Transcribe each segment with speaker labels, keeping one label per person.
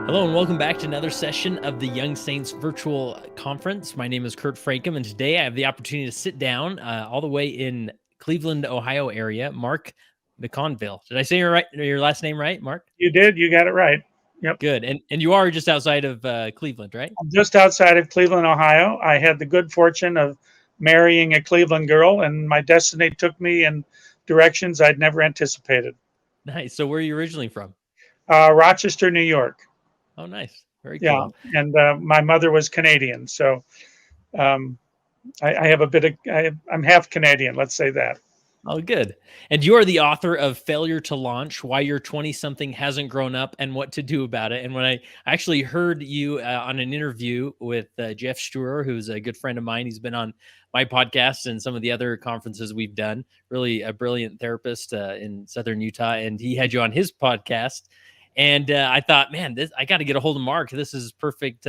Speaker 1: Hello and welcome back to another session of the Young Saints Virtual Conference. My name is Kurt Frankum, and today I have the opportunity to sit down all the way in Cleveland, Ohio area, Mark McConville. Did I say your last name right, Mark?
Speaker 2: You did. You got it right. Yep.
Speaker 1: Good. And you are just outside of Cleveland, right?
Speaker 2: I'm just outside of Cleveland, Ohio. I had the good fortune of marrying a Cleveland girl, and my destiny took me in directions I'd never anticipated.
Speaker 1: Nice. So where are you originally from?
Speaker 2: Rochester, New York.
Speaker 1: Oh, nice. Very
Speaker 2: Yeah.
Speaker 1: cool.
Speaker 2: And my mother was Canadian. So um, I have a bit of, I'm half Canadian, let's say that.
Speaker 1: Oh, good. And you are the author of Failure to Launch, Why Your 20-something Hasn't Grown Up and What to Do About It. And when I actually heard you on an interview with Jeff Struer, who's a good friend of mine, he's been on my podcast and some of the other conferences we've done, really a brilliant therapist in Southern Utah. And he had you on his podcast. And I thought, man, I got to get a hold of Mark. This is perfect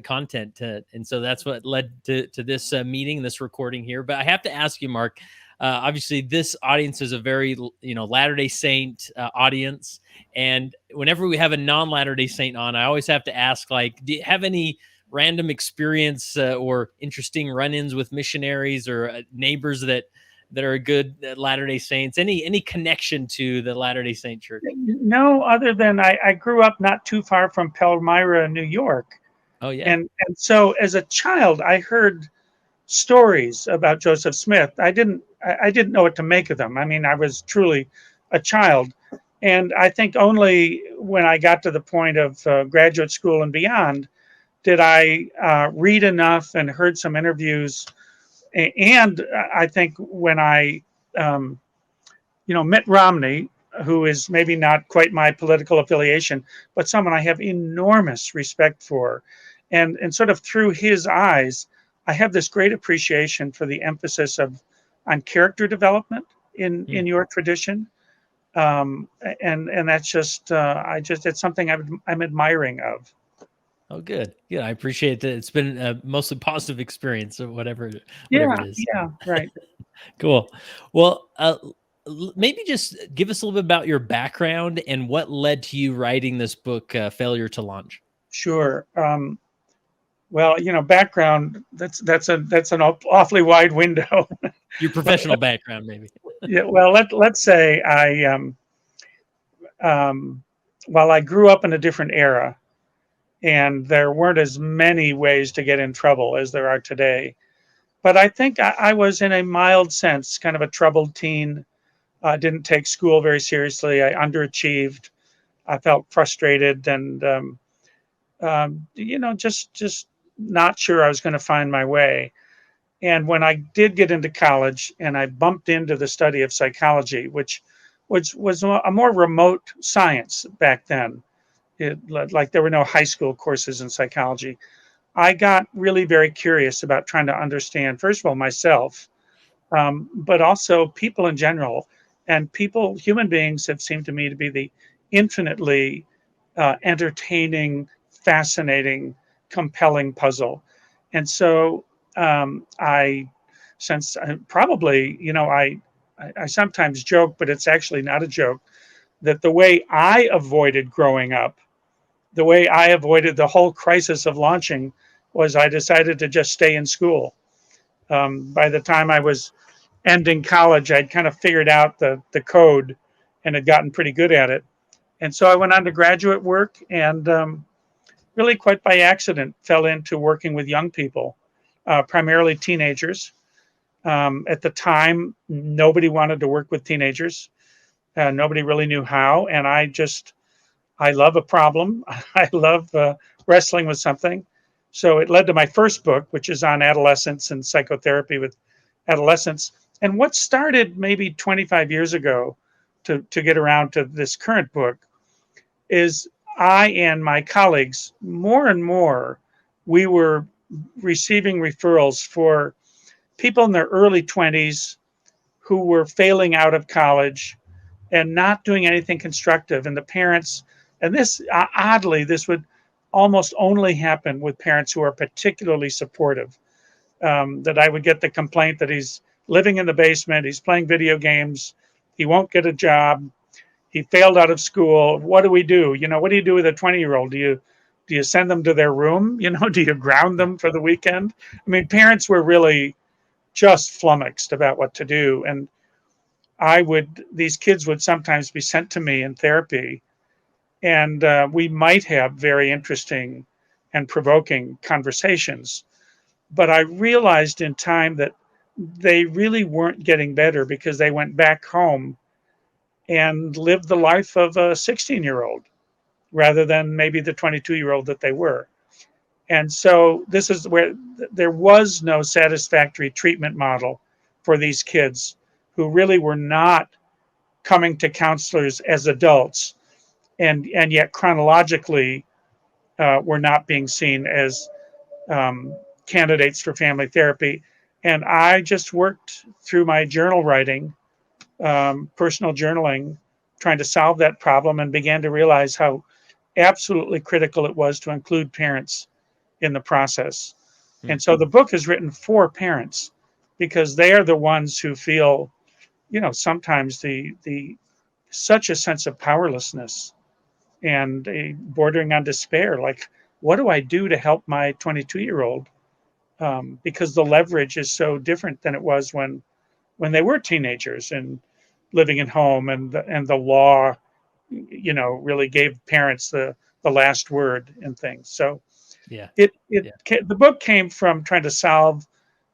Speaker 1: content. And so that's what led to this meeting, this recording here. But I have to ask you, Mark, obviously this audience is a very, Latter-day Saint audience. And whenever we have a non-Latter-day Saint on, I always have to ask, like, do you have any random experience or interesting run-ins with missionaries or neighbors that are good Latter-day Saints? Any connection to the Latter-day Saint Church?
Speaker 2: No, other than I grew up not too far from Palmyra, New York.
Speaker 1: Oh, yeah.
Speaker 2: And so as a child, I heard stories about Joseph Smith. I didn't know what to make of them. I mean, I was truly a child. And I think only when I got to the point of graduate school and beyond did I read enough and heard some interviews. And I think when I, Mitt Romney, who is maybe not quite my political affiliation, but someone I have enormous respect for. And sort of through his eyes, I have this great appreciation for the emphasis on character development in your tradition, and that's just it's something I'm admiring of.
Speaker 1: Oh, good. Yeah, I appreciate that. It's been a mostly positive experience, or whatever it
Speaker 2: Yeah,
Speaker 1: is.
Speaker 2: yeah, right.
Speaker 1: Cool. Well, maybe just give us a little bit about your background and what led to you writing this book, Failure to Launch.
Speaker 2: Sure. Well, background, that's an awfully wide window.
Speaker 1: Your professional background, maybe.
Speaker 2: Yeah, well, let's say while I grew up in a different era, and there weren't as many ways to get in trouble as there are today, but I think I was, in a mild sense, kind of a troubled teen. Didn't take school very seriously. I underachieved. I felt frustrated, and just not sure I was going to find my way. And when I did get into college, and I bumped into the study of psychology, which was a more remote science back then, like there were no high school courses in psychology, I got really very curious about trying to understand, first of all, myself, but also people in general. And human beings have seemed to me to be the infinitely entertaining, fascinating, compelling puzzle. And so since probably, I sometimes joke, but it's actually not a joke, that the way I avoided growing up, the way I avoided the whole crisis of launching, was I decided to just stay in school. By the time I was ending college, I'd kind of figured out the code and had gotten pretty good at it. And so I went on to graduate work, and really quite by accident fell into working with young people, primarily teenagers. At the time, nobody wanted to work with teenagers. Nobody really knew how. And I love a problem. I love wrestling with something. So it led to my first book, which is on adolescence and psychotherapy with adolescents. And what started maybe 25 years ago to get around to this current book is I and my colleagues, more and more, we were receiving referrals for people in their early 20s who were failing out of college and not doing anything constructive. And the parents, and this, oddly, this would almost only happen with parents who are particularly supportive. That I would get the complaint that he's living in the basement, he's playing video games, he won't get a job, he failed out of school. What do we do? What do you do with a 20-year-old? Do you send them to their room? Do you ground
Speaker 1: Yeah.
Speaker 2: them for the weekend? I mean, parents were really just flummoxed about what to do. And these kids would sometimes be sent to me in therapy, and we might have very interesting and provoking conversations. But I realized in time that they really weren't getting better because they went back home and lived the life of a 16-year-old rather than maybe the 22-year-old that they were. And so this is where there was no satisfactory treatment model for these kids who really were not coming to counselors as adults, and yet chronologically were not being seen as um, candidates for family therapy. And I just worked through my journal writing, personal journaling, trying to solve that problem, and began to realize how absolutely critical it was to include parents in the process.
Speaker 1: Hmm.
Speaker 2: And so the book is written for parents because they are the ones who feel, sometimes the such a sense of powerlessness and bordering on despair. Like, what do I do to help my 22-year-old? Because the leverage is so different than it was when they were teenagers and living at home, and the law, really gave parents the last word in things. So
Speaker 1: Yeah.
Speaker 2: it
Speaker 1: Yeah.
Speaker 2: the book came from trying to solve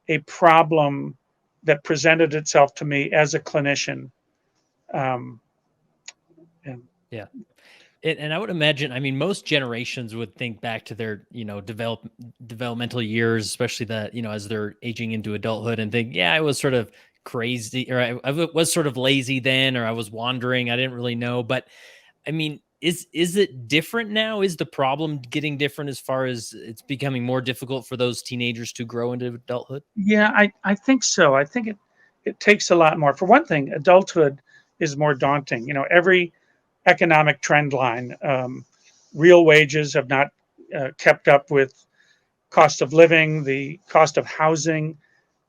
Speaker 2: a problem that presented itself to me as a clinician. Um, and
Speaker 1: Yeah. And I would imagine, I mean, most generations would think back to their, developmental years, especially that, as they're aging into adulthood and think, yeah, I was sort of crazy, or I was sort of lazy then, or I was wandering. I didn't really know. But I mean, is it different now? Is the problem getting different as far as it's becoming more difficult for those teenagers to grow into adulthood?
Speaker 2: yeah, I think so. I think it takes a lot more. For one thing, adulthood is more daunting. Every economic trend line, real wages have not kept up with cost of living. The cost of housing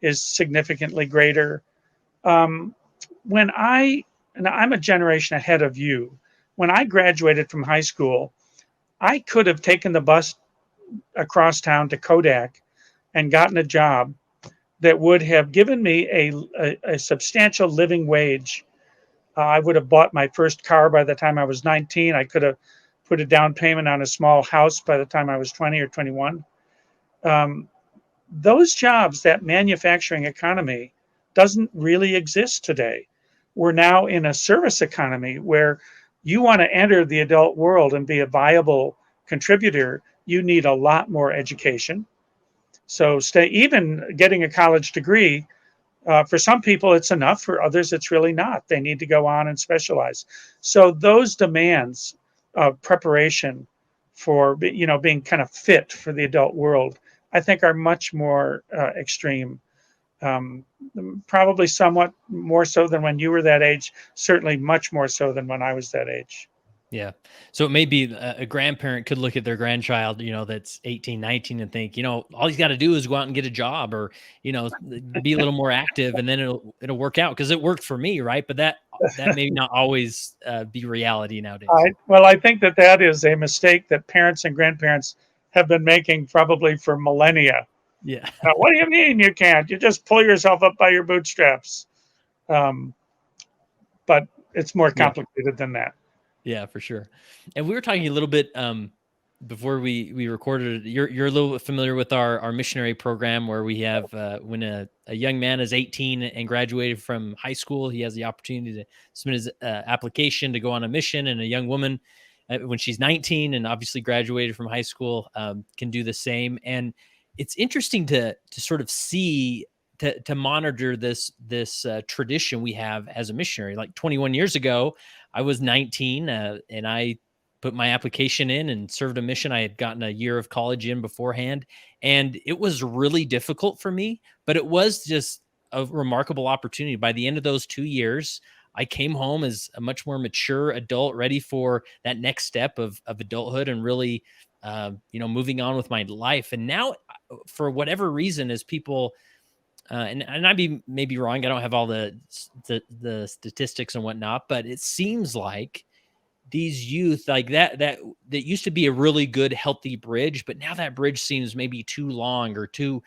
Speaker 2: is significantly greater. Um, when and I'm a generation ahead of you. When I graduated from high school, I could have taken the bus across town to Kodak and gotten a job that would have given me a substantial living wage. I would have bought my first car by the time I was 19. I could have put a down payment on a small house by the time I was 20 or 21. Um, those jobs, that manufacturing economy, doesn't really exist today. We're now in a service economy where you want to enter the adult world and be a viable contributor, you need a lot more education. So even getting a college degree, for some people it's enough, for others it's really not. They need to go on and specialize. So those demands of preparation for being kind of fit for the adult world, I think, are much more extreme. Um, Probably somewhat more so than when you were that age. Certainly much more so than when I was that age.
Speaker 1: Yeah. So it may be a grandparent could look at their grandchild, that's 18, 19, and think, all he's got to do is go out and get a job, or, be a little more active, and then it'll work out, because it worked for me. Right. But that may not always be reality nowadays.
Speaker 2: I think that is a mistake that parents and grandparents have been making probably for millennia.
Speaker 1: Yeah.
Speaker 2: What do you mean you can't? You just pull yourself up by your bootstraps. Um, but it's more
Speaker 1: Yeah.
Speaker 2: complicated than that.
Speaker 1: Yeah, for sure. And we were talking a little bit before we recorded. You're a little bit familiar with our missionary program, where we have when a young man is 18 and graduated from high school, he has the opportunity to submit his application to go on a mission, and a young woman, when she's 19 and obviously graduated from high school, can do the same. And it's interesting to sort of see, to monitor this tradition we have as a missionary. Like 21 years ago, I was 19, and I put my application in and served a mission. I had gotten a year of college in beforehand, and it was really difficult for me, but it was just a remarkable opportunity. By the end of those 2 years, I came home as a much more mature adult, ready for that next step of adulthood, and really, moving on with my life. And now, for whatever reason, as people and I'd be maybe wrong. I don't have all the statistics and whatnot, but it seems like these youth like that used to be a really good healthy bridge, but now that bridge seems maybe too long or too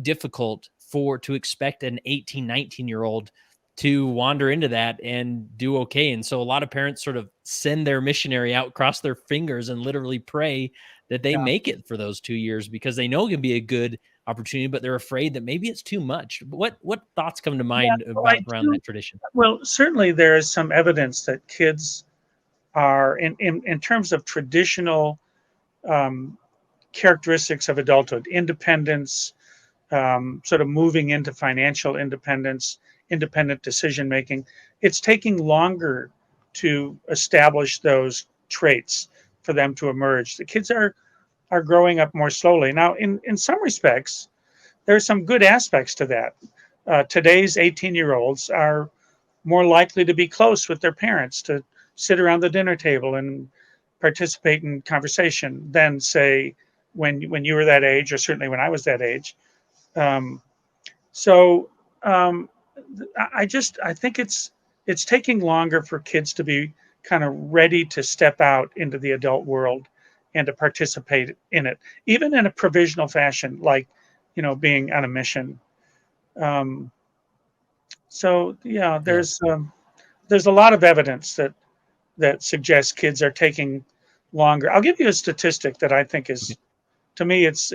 Speaker 1: difficult for to expect an 18, 19-year-old to wander into that and do okay. And so a lot of parents sort of send their missionary out, cross their fingers, and literally pray that they
Speaker 2: Yeah.
Speaker 1: make it for those 2 years because they know it can be a good opportunity, but they're afraid that maybe it's too much. What thoughts come to
Speaker 2: Yeah,
Speaker 1: mind
Speaker 2: well, I
Speaker 1: about around
Speaker 2: do.
Speaker 1: that tradition?
Speaker 2: Well, certainly there is some evidence that kids are, in terms of traditional um, characteristics of adulthood, independence, sort of moving into financial independence, independent decision making. It's taking longer to establish those traits for them to emerge. The kids are growing up more slowly. Now, in some respects, there's some good aspects to that. Today's 18-year-olds are more likely to be close with their parents, to sit around the dinner table and participate in conversation than, say, when you were that age, or certainly when I was that age. Um, so um, I think it's taking longer for kids to be kind of ready to step out into the adult world and to participate in it, even in a provisional fashion, like being on a mission. Um, so yeah,
Speaker 1: Yeah.
Speaker 2: there's a lot of evidence that suggests kids are taking longer. I'll give you a statistic that I think
Speaker 1: Okay.
Speaker 2: is, to me, it's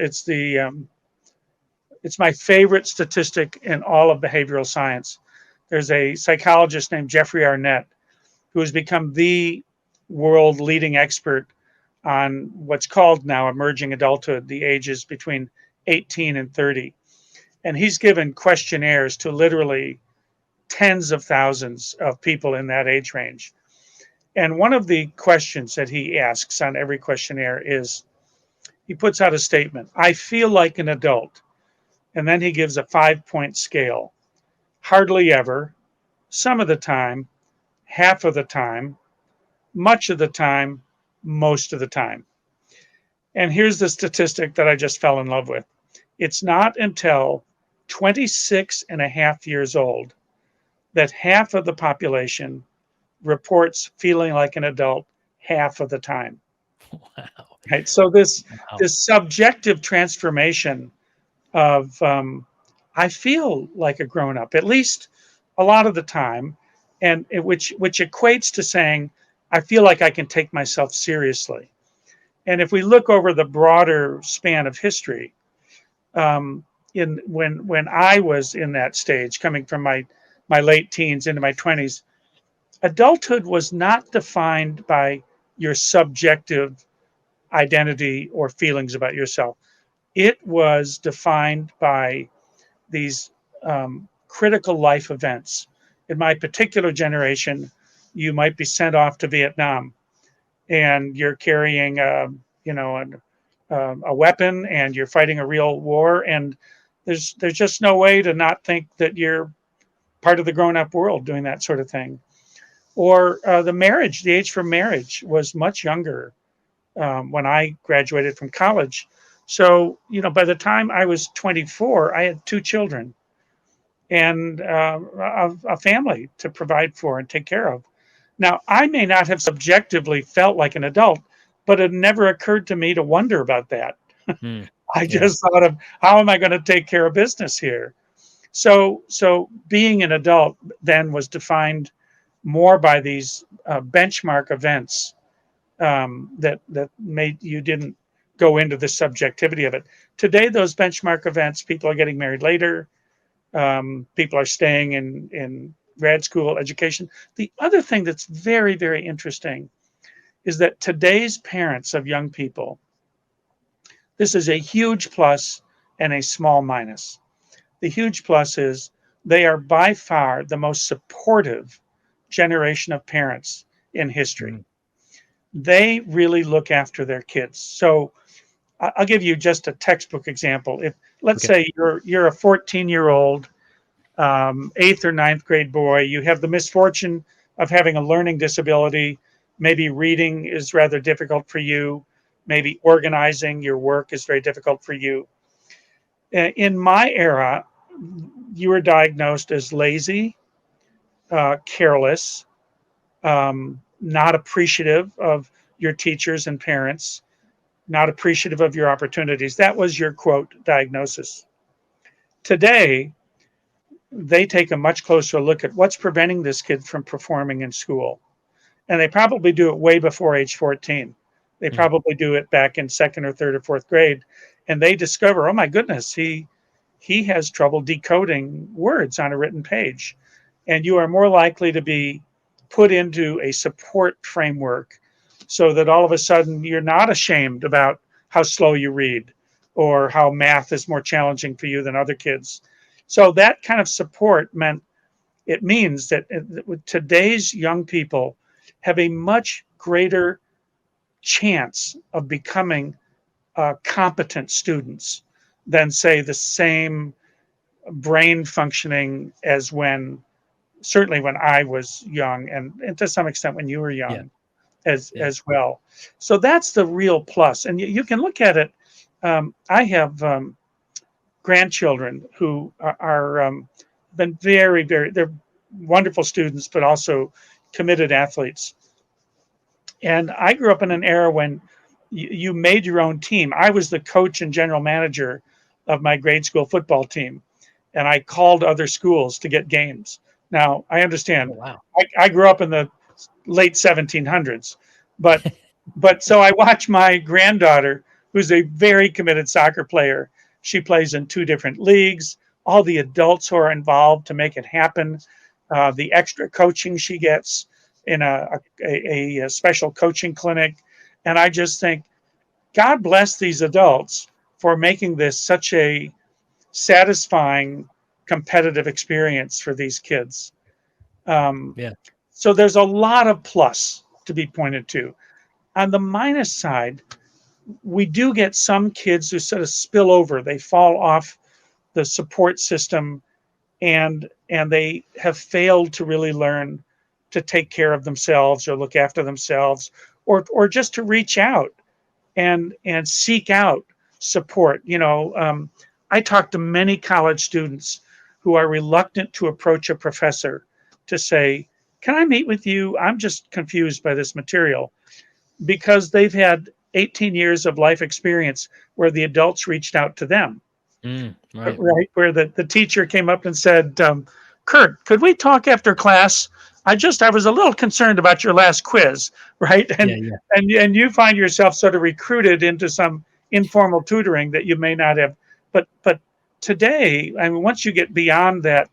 Speaker 2: my favorite statistic in all of behavioral science. There's a psychologist named Jeffrey Arnett who has become the world leading expert on what's called now emerging adulthood, the ages between 18 and 30. And he's given questionnaires to literally tens of thousands of people in that age range. And one of the questions that he asks on every questionnaire is, he puts out a statement: I feel like an adult. And then he gives a 5-point scale: hardly ever, some of the time, half of the time, much of the time, most of the time. And here's the statistic that I just fell in love with: it's not until 26 and a half years old that half of the population reports feeling like an adult half of the time.
Speaker 1: Wow.
Speaker 2: Right. So this
Speaker 1: Wow.
Speaker 2: this subjective transformation of I feel like a grown up, at least a lot of the time, and which equates to saying I feel like I can take myself seriously. And if we look over the broader span of history, um, in when I was in that stage, coming from my late teens into my 20s, adulthood was not defined by your subjective identity or feelings about yourself. It was defined by these critical life events. In my particular generation, you might be sent off to Vietnam, and you're carrying a weapon, and you're fighting a real war, and there's just no way to not think that you're part of the grown up world doing that sort of thing. Or the age for marriage was much younger when I graduated from college. So, by the time I was 24, I had 2 children and a family to provide for and take care of. Now, I may not have subjectively felt like an adult, but it never occurred to me to wonder about that.
Speaker 1: Hmm.
Speaker 2: I
Speaker 1: Yeah.
Speaker 2: just thought of, how am I going to take care of business here? So being an adult then was defined more by these benchmark events that made you didn't go into the subjectivity of it. Today, those benchmark events, people are getting married later. People are staying in grad school education. The other thing that's very, very interesting is that today's parents of young people, this is a huge plus and a small minus. The huge plus is they are by far the most supportive generation of parents in history.
Speaker 1: Mhm.
Speaker 2: They really look after their kids. So I'll give you just a textbook example. If, let's
Speaker 1: Okay.
Speaker 2: say, you're a 14-year-old eighth or ninth grade boy, you have the misfortune of having a learning disability. Maybe reading is rather difficult for you. Maybe organizing your work is very difficult for you. In my era, you were diagnosed as lazy, careless, not appreciative of your teachers and parents, not appreciative of your opportunities. That was your quote diagnosis. Today, they take a much closer look at what's preventing this kid from performing in school. And they probably do it way before age 14. They
Speaker 1: Mm.
Speaker 2: probably do it back in second or third or fourth grade. And they discover, oh my goodness, he has trouble decoding words on a written page. And you are more likely to be put into a support framework so that all of a sudden you're not ashamed about how slow you read or how math is more challenging for you than other kids. So that kind of support means that today's young people have a much greater chance of becoming competent students than, say, the same brain functioning as certainly when I was young, and to some extent when you were
Speaker 1: Yeah.
Speaker 2: young
Speaker 1: Yeah.
Speaker 2: as well. So that's the real plus. And you can look at it. I have grandchildren who are been they're wonderful students, but also committed athletes. And I grew up in an era when you made your own team. I was the coach and general manager of my grade school football team, and I called other schools to get games. Now, I
Speaker 1: Oh,
Speaker 2: understand.
Speaker 1: wow.
Speaker 2: I grew up in the late 1700s, but so I watch my granddaughter, who's a very committed soccer player. She plays in two different leagues. All the adults who are involved to make it happen, the extra coaching she gets in a special coaching clinic, and I just think, God bless these adults for making this such a satisfying, competitive experience for these kids. Um,
Speaker 1: Yeah.
Speaker 2: so there's a lot of plus to be pointed to. On the minus side, we do get some kids who sort of spill over. They fall off the support system, and they have failed to really learn to take care of themselves or look after themselves, or just to reach out and seek out support. I talk to many college students who are reluctant to approach a professor to say, "Can I meet with you? I'm just confused by this material," because they've had 18 years of life experience where the adults reached out to them,
Speaker 1: Right.
Speaker 2: right? Where the teacher came up and said, Kurt, could we talk after class? I was a little concerned about your last quiz, right?
Speaker 1: Yeah.
Speaker 2: And
Speaker 1: Yeah.
Speaker 2: and you find yourself sort of recruited into some informal tutoring that you may not have. But today, I mean, once you get beyond that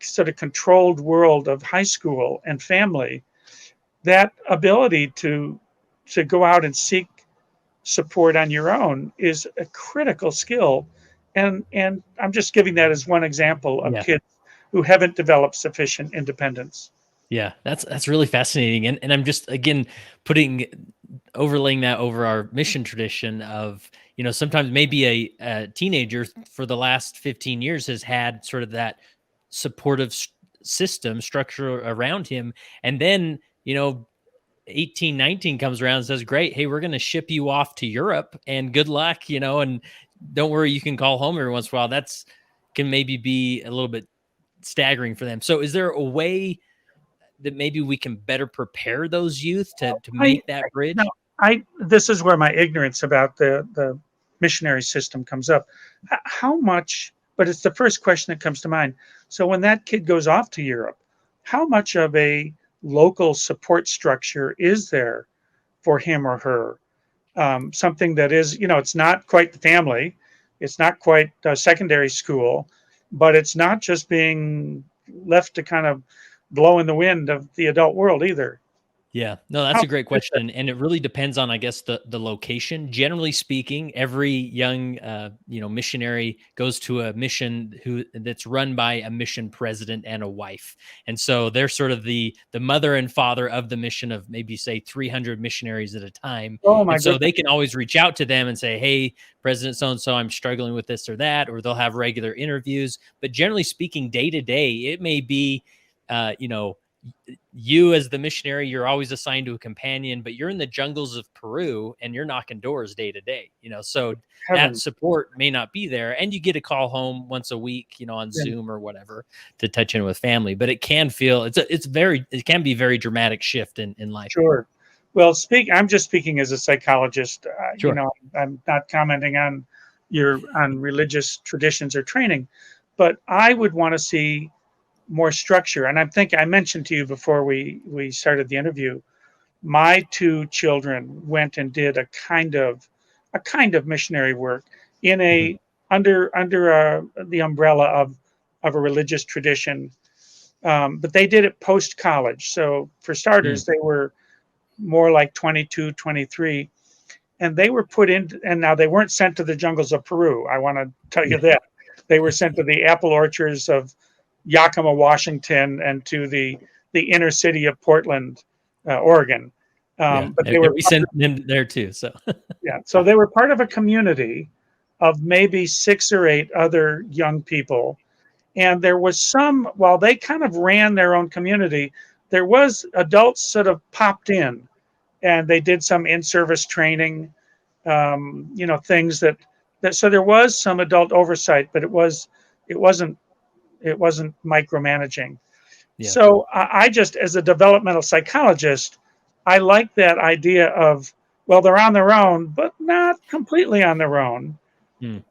Speaker 2: sort of controlled world of high school and family, that ability to go out and seek support on your own is a critical skill. And I'm just giving that as one example of
Speaker 1: Yeah.
Speaker 2: kids who haven't developed sufficient independence.
Speaker 1: Yeah, that's really fascinating, and I'm just again putting overlaying that over our mission tradition of sometimes maybe a teenager for the last 15 years has had sort of that supportive system structure around him, and then 18, 19 comes around and says, great, hey, we're going to ship you off to Europe and good luck, and don't worry, you can call home every once in a while. That's can maybe be a little bit staggering for them. So is there a way that maybe we can better prepare those youth to
Speaker 2: I
Speaker 1: make that
Speaker 2: no,
Speaker 1: bridge?
Speaker 2: I this is where my ignorance about the missionary system comes up. How much? But it's the first question that comes to mind. So when that kid goes off to Europe, how much of a local support structure is there for him or her? Something that is, it's not quite the family, it's not quite secondary school, but it's not just being left to kind of blow in the wind of the adult world either.
Speaker 1: Yeah, no, that's
Speaker 2: How
Speaker 1: a great
Speaker 2: is that?
Speaker 1: question, and it really depends on, I guess, the location. Generally speaking, every young missionary goes to a mission that's run by a mission president and a wife, and so they're sort of the mother and father of the mission of maybe say 300 missionaries at a time,
Speaker 2: Oh my
Speaker 1: and so
Speaker 2: goodness.
Speaker 1: they can always reach out to them and say, "Hey, President so and so, I'm struggling with this or that," or they'll have regular interviews. But generally speaking, day to day, it may be, uh, you know you as the missionary, you're always assigned to a companion, but you're in the jungles of Peru and you're knocking doors day to day, so that
Speaker 2: Heavens.
Speaker 1: support may not be there. And you get a call home once a week, on
Speaker 2: Yeah,
Speaker 1: Zoom or whatever to touch in with family. But it can feel it can be very dramatic shift in life.
Speaker 2: sure. Well, I'm just speaking as a psychologist.
Speaker 1: Sure.
Speaker 2: I'm not commenting on on religious traditions or training, but I would want to see more structure. And I mentioned to you before we started the interview, my two children went and did a kind of missionary work in
Speaker 1: Mhm.
Speaker 2: a under the umbrella of a religious tradition, but they did it post college. So for
Speaker 1: Mm.
Speaker 2: starters, they were more like 22, 23, and they were put in. And now they weren't sent to the jungles of Peru. I want to tell you
Speaker 1: Yeah.
Speaker 2: that they were sent to the apple orchards of Yakima, Washington, and to the inner city of Portland, Oregon.
Speaker 1: Yeah.
Speaker 2: But they
Speaker 1: And
Speaker 2: were
Speaker 1: we sent them there too. So
Speaker 2: yeah, so they were part of a community of maybe 6 or 8 other young people, and there was some while they kind of ran their own community, there was adults sort of popped in, and they did some in-service training, things that so there was some adult oversight, but it wasn't it wasn't micromanaging.
Speaker 1: yeah.
Speaker 2: So I just, as a developmental psychologist, I like that idea of, well, they're on their own, but not completely on their own,
Speaker 1: Mm.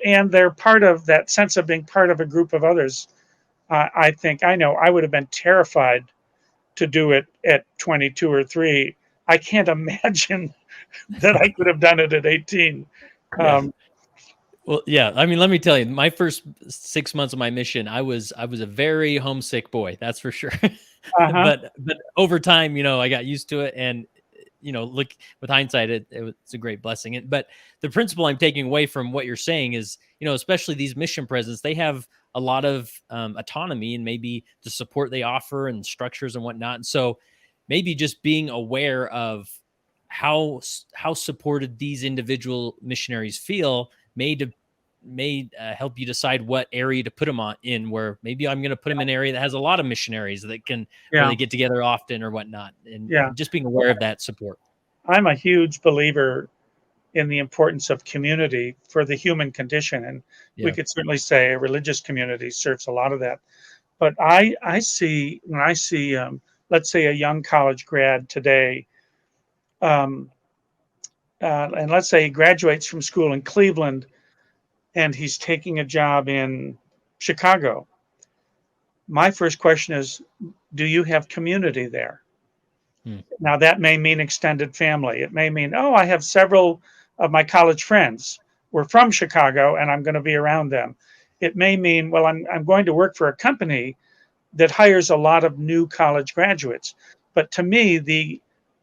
Speaker 2: and they're part of that sense of being part of a group of others. I think I know I would have been terrified to do it at 22 or 3. I can't imagine that I could have done it at 18.
Speaker 1: Yeah.
Speaker 2: Um,
Speaker 1: Well, yeah. I mean, let me tell you, my first 6 months of my mission, I was a very homesick boy, that's for sure.
Speaker 2: uh-huh.
Speaker 1: But over time, I got used to it, and look, with hindsight, it's a great blessing. But the principle I'm taking away from what you're saying is, especially these mission presidents, they have a lot of autonomy and maybe the support they offer and structures and whatnot. And so maybe just being aware of how supported these individual missionaries feel may help you decide what area to put them on in. Where maybe I'm going to put them in an area that has a lot of missionaries where
Speaker 2: Yeah,
Speaker 1: they get together often or whatnot, and
Speaker 2: yeah.
Speaker 1: just being aware of that support.
Speaker 2: I'm a huge believer in the importance of community for the human condition, and we
Speaker 1: Yeah.
Speaker 2: could certainly say a religious community serves a lot of that. But I see when I see, let's say, a young college grad today, um, and let's say he graduates from school in Cleveland and he's taking a job in Chicago. My first question is, do you have community there?
Speaker 1: Hmm.
Speaker 2: Now, that may mean extended family. It may mean, oh, I have several of my college friends. We're from Chicago and I'm going to be around them. It may mean, well, I'm going to work for a company that hires a lot of new college graduates. But to me, the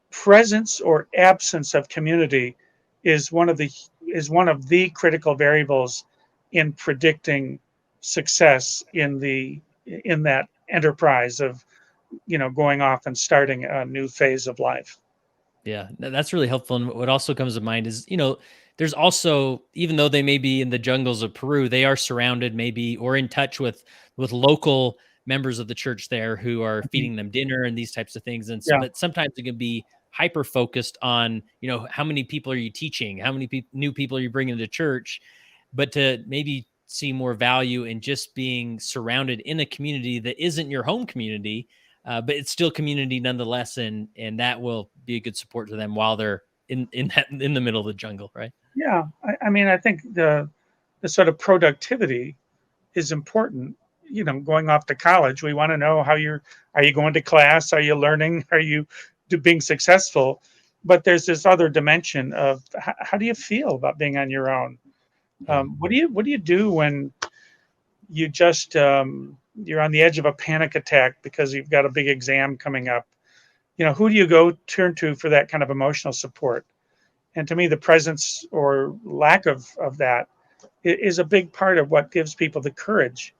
Speaker 2: presence or absence of community is one of the critical variables in predicting success in that enterprise of going off and starting a new phase of life.
Speaker 1: Yeah, that's really helpful. And what also comes to mind is, there's also, even though they may be in the jungles of Peru, they are surrounded maybe or in touch with local members of the church there who are
Speaker 2: Mhm.
Speaker 1: feeding them dinner and these types of things. And
Speaker 2: Yeah,
Speaker 1: but sometimes it can be hyper focused on, how many people are you teaching? How many new people are you bringing to church? But to maybe see more value in just being surrounded in a community that isn't your home community, but it's still community nonetheless, and that will be a good support to them while they're in the middle of the jungle, right?
Speaker 2: yeah. I mean, I think the sort of productivity is important. Going off to college, we want to know how are you going to class? Are you learning? Are you being successful? But there's this other dimension of how do you feel about being on your own?
Speaker 1: Yeah,
Speaker 2: What do you do when you're on the edge of a panic attack because you've got a big exam coming up? Who do you go turn to for that kind of emotional support? And to me, the presence or lack of that is a big part of what gives people the courage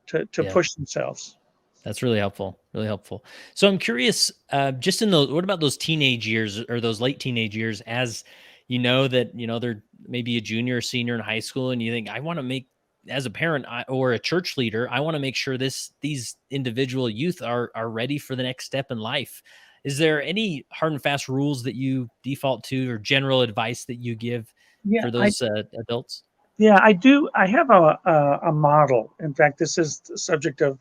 Speaker 2: to
Speaker 1: yeah,
Speaker 2: push themselves.
Speaker 1: that's really helpful, really helpful. So I'm curious, just in those, what about those teenage years or those late teenage years, as that they're maybe a junior or senior in high school, and you think, I want to make as a parent or a church leader, I want to make sure these individual youth are ready for the next step in life. Is there any hard and fast rules that you default to, or general advice that you give
Speaker 2: Yeah,
Speaker 1: for those adults?
Speaker 2: yeah, I do. I have a model. In fact, this is the subject of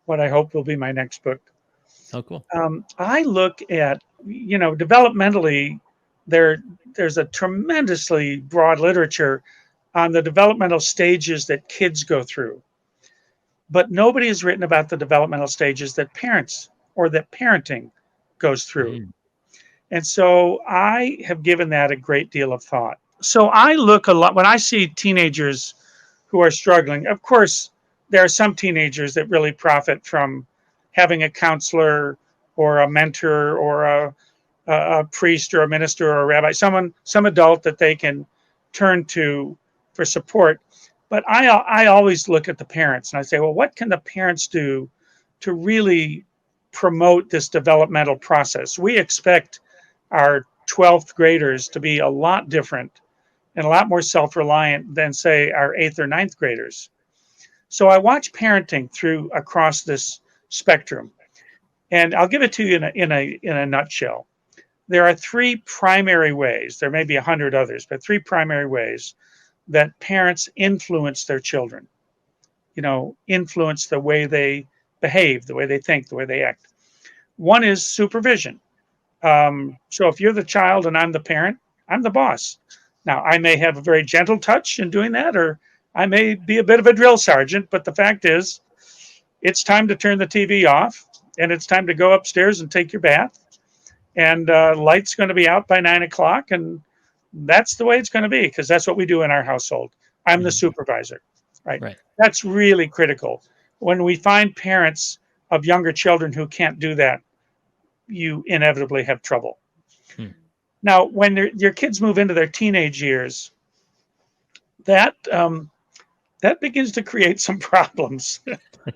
Speaker 2: what I hope will be my next book.
Speaker 1: Oh, cool.
Speaker 2: I look at, developmentally, there there's a tremendously broad literature on the developmental stages that kids go through, but nobody has written about the developmental stages that parents or that parenting goes through.
Speaker 1: Mm,
Speaker 2: And so I have given that a great deal of thought. So I look a lot when I see teenagers who are struggling. Of course, there are some teenagers that really profit from having a counselor or a mentor or a priest or a minister or a rabbi, some adult that they can turn to for support. But I always look at the parents and I say, well, what can the parents do to really promote this developmental process? We expect our 12th graders to be a lot different and a lot more self-reliant than, say, our 8th or ninth graders. So I watch parenting through across this spectrum, and I'll give it to you in a nutshell. There are three primary ways. There may be 100 others, but three primary ways that parents influence their children. Influence the way they behave, the way they think, the way they act. One is supervision. So if you're the child and I'm the parent, I'm the boss. Now, I may have a very gentle touch in doing that, or I may be a bit of a drill sergeant, but the fact is, it's time to turn the TV off and it's time to go upstairs and take your bath. And light's going to be out by 9 o'clock. And that's the way it's going to be because that's what we do in our household. I'm the
Speaker 1: mhm.
Speaker 2: supervisor, right?
Speaker 1: Right.
Speaker 2: That's really critical. When we find parents of younger children who can't do that, you inevitably have trouble.
Speaker 1: Hmm.
Speaker 2: Now, when your kids move into their teenage years, that that begins to create some problems.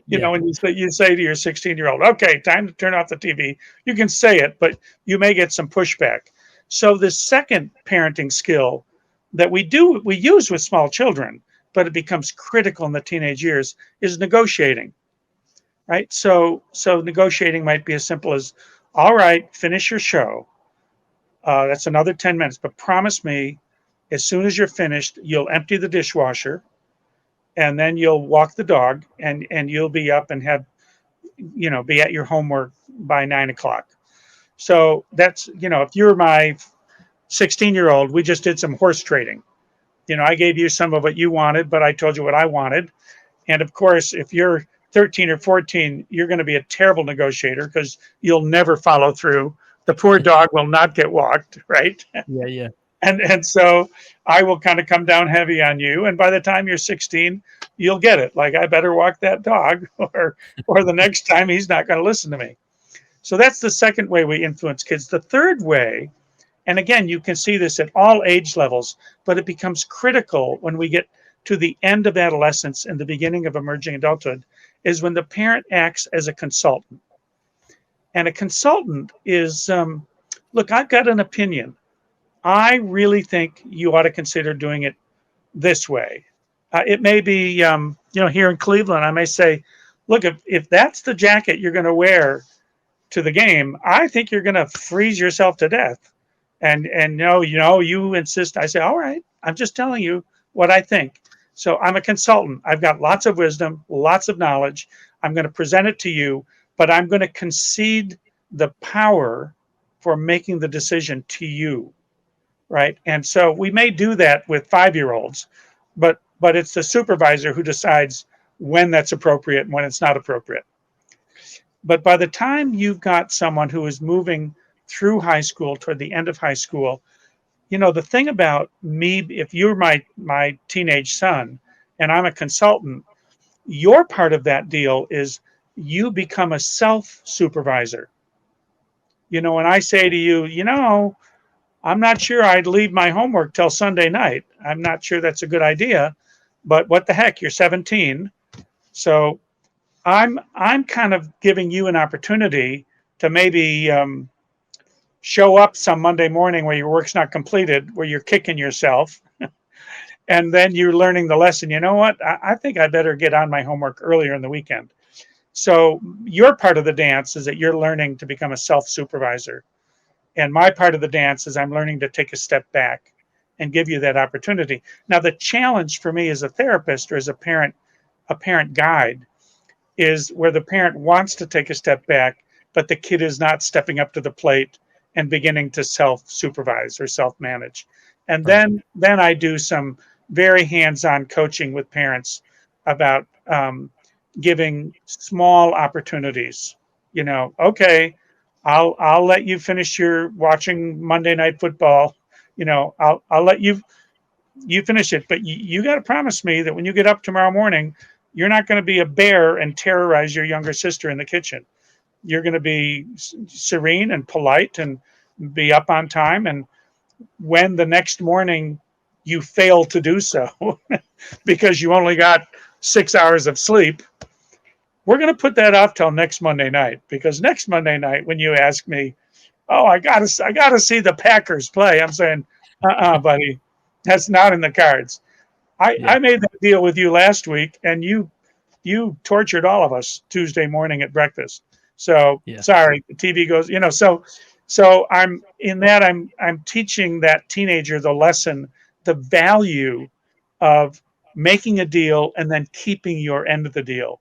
Speaker 1: Yeah.
Speaker 2: When you say to your 16-year-old, "Okay, time to turn off the TV," you can say it, but you may get some pushback. So the second parenting skill that we use with small children, but it becomes critical in the teenage years, is negotiating. Right? So negotiating might be as simple as, "All right, finish your show. That's another 10 minutes, but promise me, as soon as you're finished, you'll empty the dishwasher, and then you'll walk the dog, and you'll be up and be at your homework by 9 o'clock." So that's, if you're my 16-year-old, we just did some horse trading. I gave you some of what you wanted, but I told you what I wanted. And of course, if you're 13 or 14, you're going to be a terrible negotiator because you'll never follow through. The poor dog will not get walked, right?
Speaker 1: Yeah, yeah.
Speaker 2: And so I will kind of come down heavy on you. And by the time you're 16, you'll get it. Like, I better walk that dog, or the next time he's not going to listen to me. So that's the second way we influence kids. The third way, and again, you can see this at all age levels, but it becomes critical when we get to the end of adolescence and the beginning of emerging adulthood, is when the parent acts as a consultant. And a consultant is, look, I've got an opinion. I really think you ought to consider doing it this way. It may be, here in Cleveland, I may say, look, if that's the jacket you're going to wear to the game, I think you're going to freeze yourself to death. And no, you insist. I say, all right, I'm just telling you what I think. So I'm a consultant. I've got lots of wisdom, lots of knowledge. I'm going to present it to you, but I'm going to concede the power for making the decision to you, right? And so we may do that with 5-year-olds, but it's the supervisor who decides when that's appropriate and when it's not appropriate. But by the time you've got someone who is moving through high school toward the end of high school, the thing about me, if you're my teenage son and I'm a consultant, your part of that deal is you become a self supervisor. When I say to you, I'm not sure I'd leave my homework till Sunday night. I'm not sure that's a good idea, but what the heck, you're 17. So I'm kind of giving you an opportunity to maybe show up some Monday morning where your work's not completed, where you're kicking yourself, And then you're learning the lesson. You know what? I think I better get on my homework earlier in the weekend. So your part of the dance is that you're learning to become a self-supervisor. And my part of the dance is I'm learning to take a step back and give you that opportunity. Now, the challenge for me as a therapist or as a parent guide is where the parent wants to take a step back, but the kid is not stepping up to the plate and beginning to self-supervise or self-manage. And
Speaker 1: Right.
Speaker 2: then I do some very hands-on coaching with parents about giving small opportunities. You know, okay, I'll let you finish your watching Monday Night Football. You know, I'll let you finish it, but you got to promise me that when you get up tomorrow morning, you're not going to be a bear and terrorize your younger sister in the kitchen. You're going to be serene and polite and be up on time. And when the next morning you fail to do so because you only got 6 hours of sleep, we're going to put that off till next Monday night, because next Monday night, when you ask me, oh, I gotta see the Packers play, I'm saying, buddy, that's not in the cards. I
Speaker 1: Yeah.
Speaker 2: made that deal with you last week, and you tortured all of us Tuesday morning at breakfast. So
Speaker 1: Yeah.
Speaker 2: sorry, the TV goes, so I'm teaching that teenager the lesson, the value of making a deal and then keeping your end of the deal.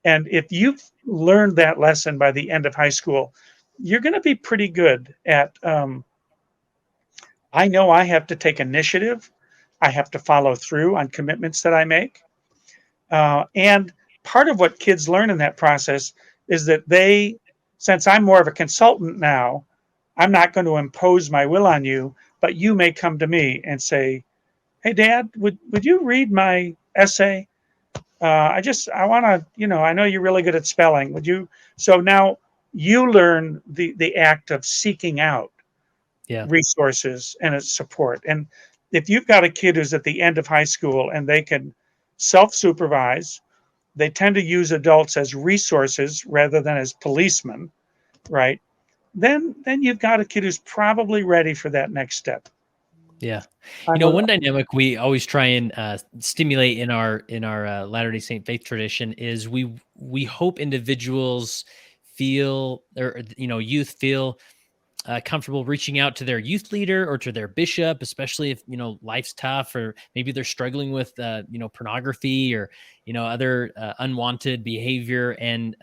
Speaker 2: And if you've learned that lesson by the end of high school, you're going to be pretty good at. I know I have to take initiative. I have to follow through on commitments that I make. And part of what kids learn in that process is that since I'm more of a consultant now, I'm not going to impose my will on you, but you may come to me and say, "Hey, Dad, would you read my essay? I want to, I know you're really good at spelling. Would you?" So now you learn the act of seeking out
Speaker 1: Yeah.
Speaker 2: resources and its support. And if you've got a kid who's at the end of high school and they can self-supervise, they tend to use adults as resources rather than as policemen, right? Then you've got a kid who's probably ready for that next step.
Speaker 1: Yeah.
Speaker 2: I'm a,
Speaker 1: One dynamic we always try and stimulate in our Latter-day Saint faith tradition is we hope individuals feel, or youth feel comfortable reaching out to their youth leader or to their bishop, especially if life's tough, or maybe they're struggling with pornography, or other unwanted behavior, and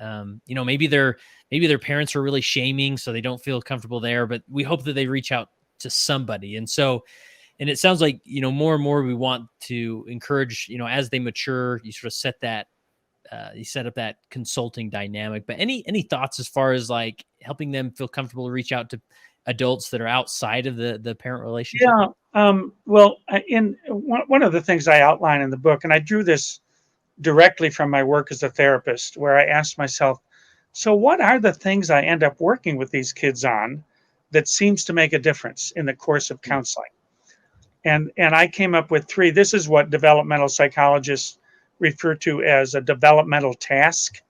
Speaker 1: maybe their parents are really shaming, so they don't feel comfortable there. But we hope that they reach out to somebody, and it sounds like more and more we want to encourage, as they mature, you sort of you set up that consulting dynamic. But any thoughts as far as like helping them feel comfortable to reach out to adults that are outside of the parent relationship?
Speaker 2: yeah. Well, in one of the things I outline in the book, and I drew this directly from my work as a therapist, where I asked myself, so what are the things I end up working with these kids on that seems to make a difference in the course of
Speaker 1: Mm.
Speaker 2: counseling? And I came up with three. This is what developmental psychologists refer to as a developmental task.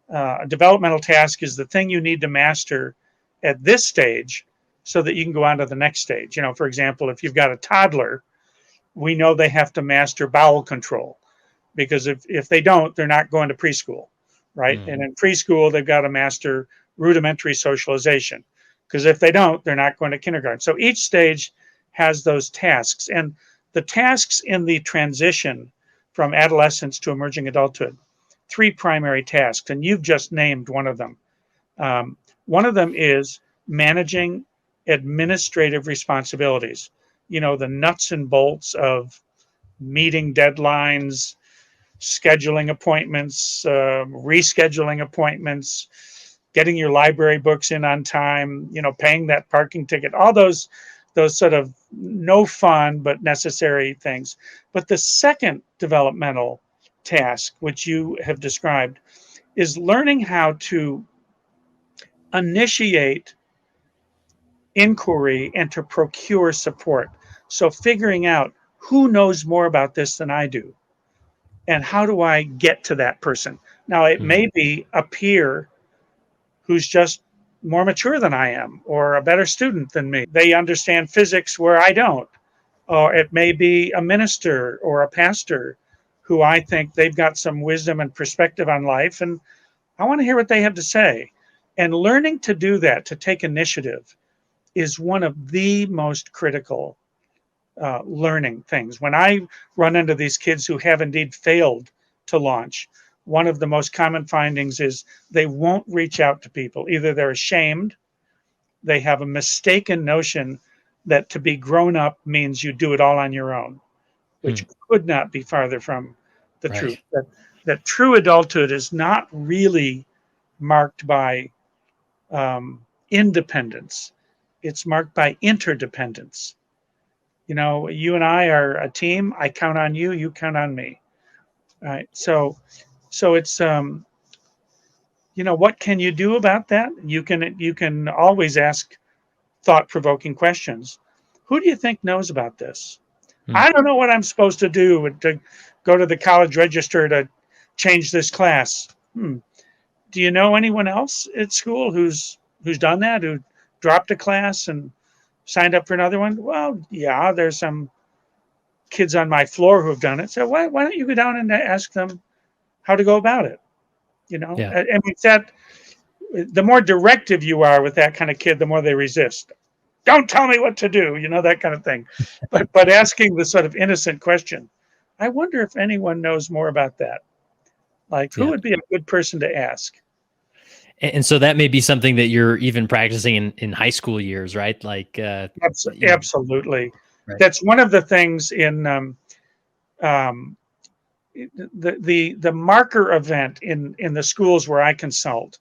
Speaker 2: A developmental task is the thing you need to master at this stage so that you can go on to the next stage. For example, if you've got a toddler, we know they have to master bowel control, because if they don't, they're not going to preschool, right?
Speaker 1: Mm.
Speaker 2: And in preschool, they've got to master rudimentary socialization, because if they don't, they're not going to kindergarten. So each stage has those tasks. And the tasks in the transition from adolescence to emerging adulthood, three primary tasks, and you've just named one of them. One of them is managing administrative responsibilities, the nuts and bolts of meeting deadlines, scheduling appointments, rescheduling appointments, getting your library books in on time, paying that parking ticket, all those sort of no fun but necessary things. But the second developmental task, which you have described, is learning how to initiate inquiry and to procure support. So figuring out who knows more about this than I do, and how do I get to that person? Now, it
Speaker 1: Mm.
Speaker 2: may be a peer who's just more mature than I am or a better student than me. They understand physics where I don't. or it may be a minister or a pastor who I think they've got some wisdom and perspective on life, and I want to hear what they have to say. And learning to do that, to take initiative, is one of the most critical learning things. When I run into these kids who have indeed failed to launch, one of the most common findings is they won't reach out to people. Either they're ashamed, they have a mistaken notion that to be grown up means you do it all on your own,
Speaker 1: Hmm.
Speaker 2: which could not be farther from the truth.
Speaker 1: Right.
Speaker 2: That true adulthood is not really marked by independence, it's marked by interdependence. You know, you and I are a team. I count on you, you count on me. Right. So it's you know, what can you do about that? You can always ask thought-provoking questions. Who do you think knows about this?
Speaker 1: Hmm.
Speaker 2: I don't know what I'm supposed to do to go to the college register to change this class. Do you know anyone else at school who's done that, who dropped a class and signed up for another one? Well, yeah, there's some kids on my floor who have done it. So why don't you go down and ask them how to go about it? You know,
Speaker 1: Yeah.
Speaker 2: I mean, it's that the more directive you are with that kind of kid, the more they resist. Don't tell me what to do, you know, that kind of thing. But asking the sort of innocent question, I wonder if anyone knows more about that. Like, who
Speaker 1: Yeah.
Speaker 2: would be a good person to ask?
Speaker 1: And so that may be something that you're even practicing in high school years, right? Like, you know,
Speaker 2: Absolutely.
Speaker 1: right.
Speaker 2: That's one of the things in um, the marker event in the schools where I consult,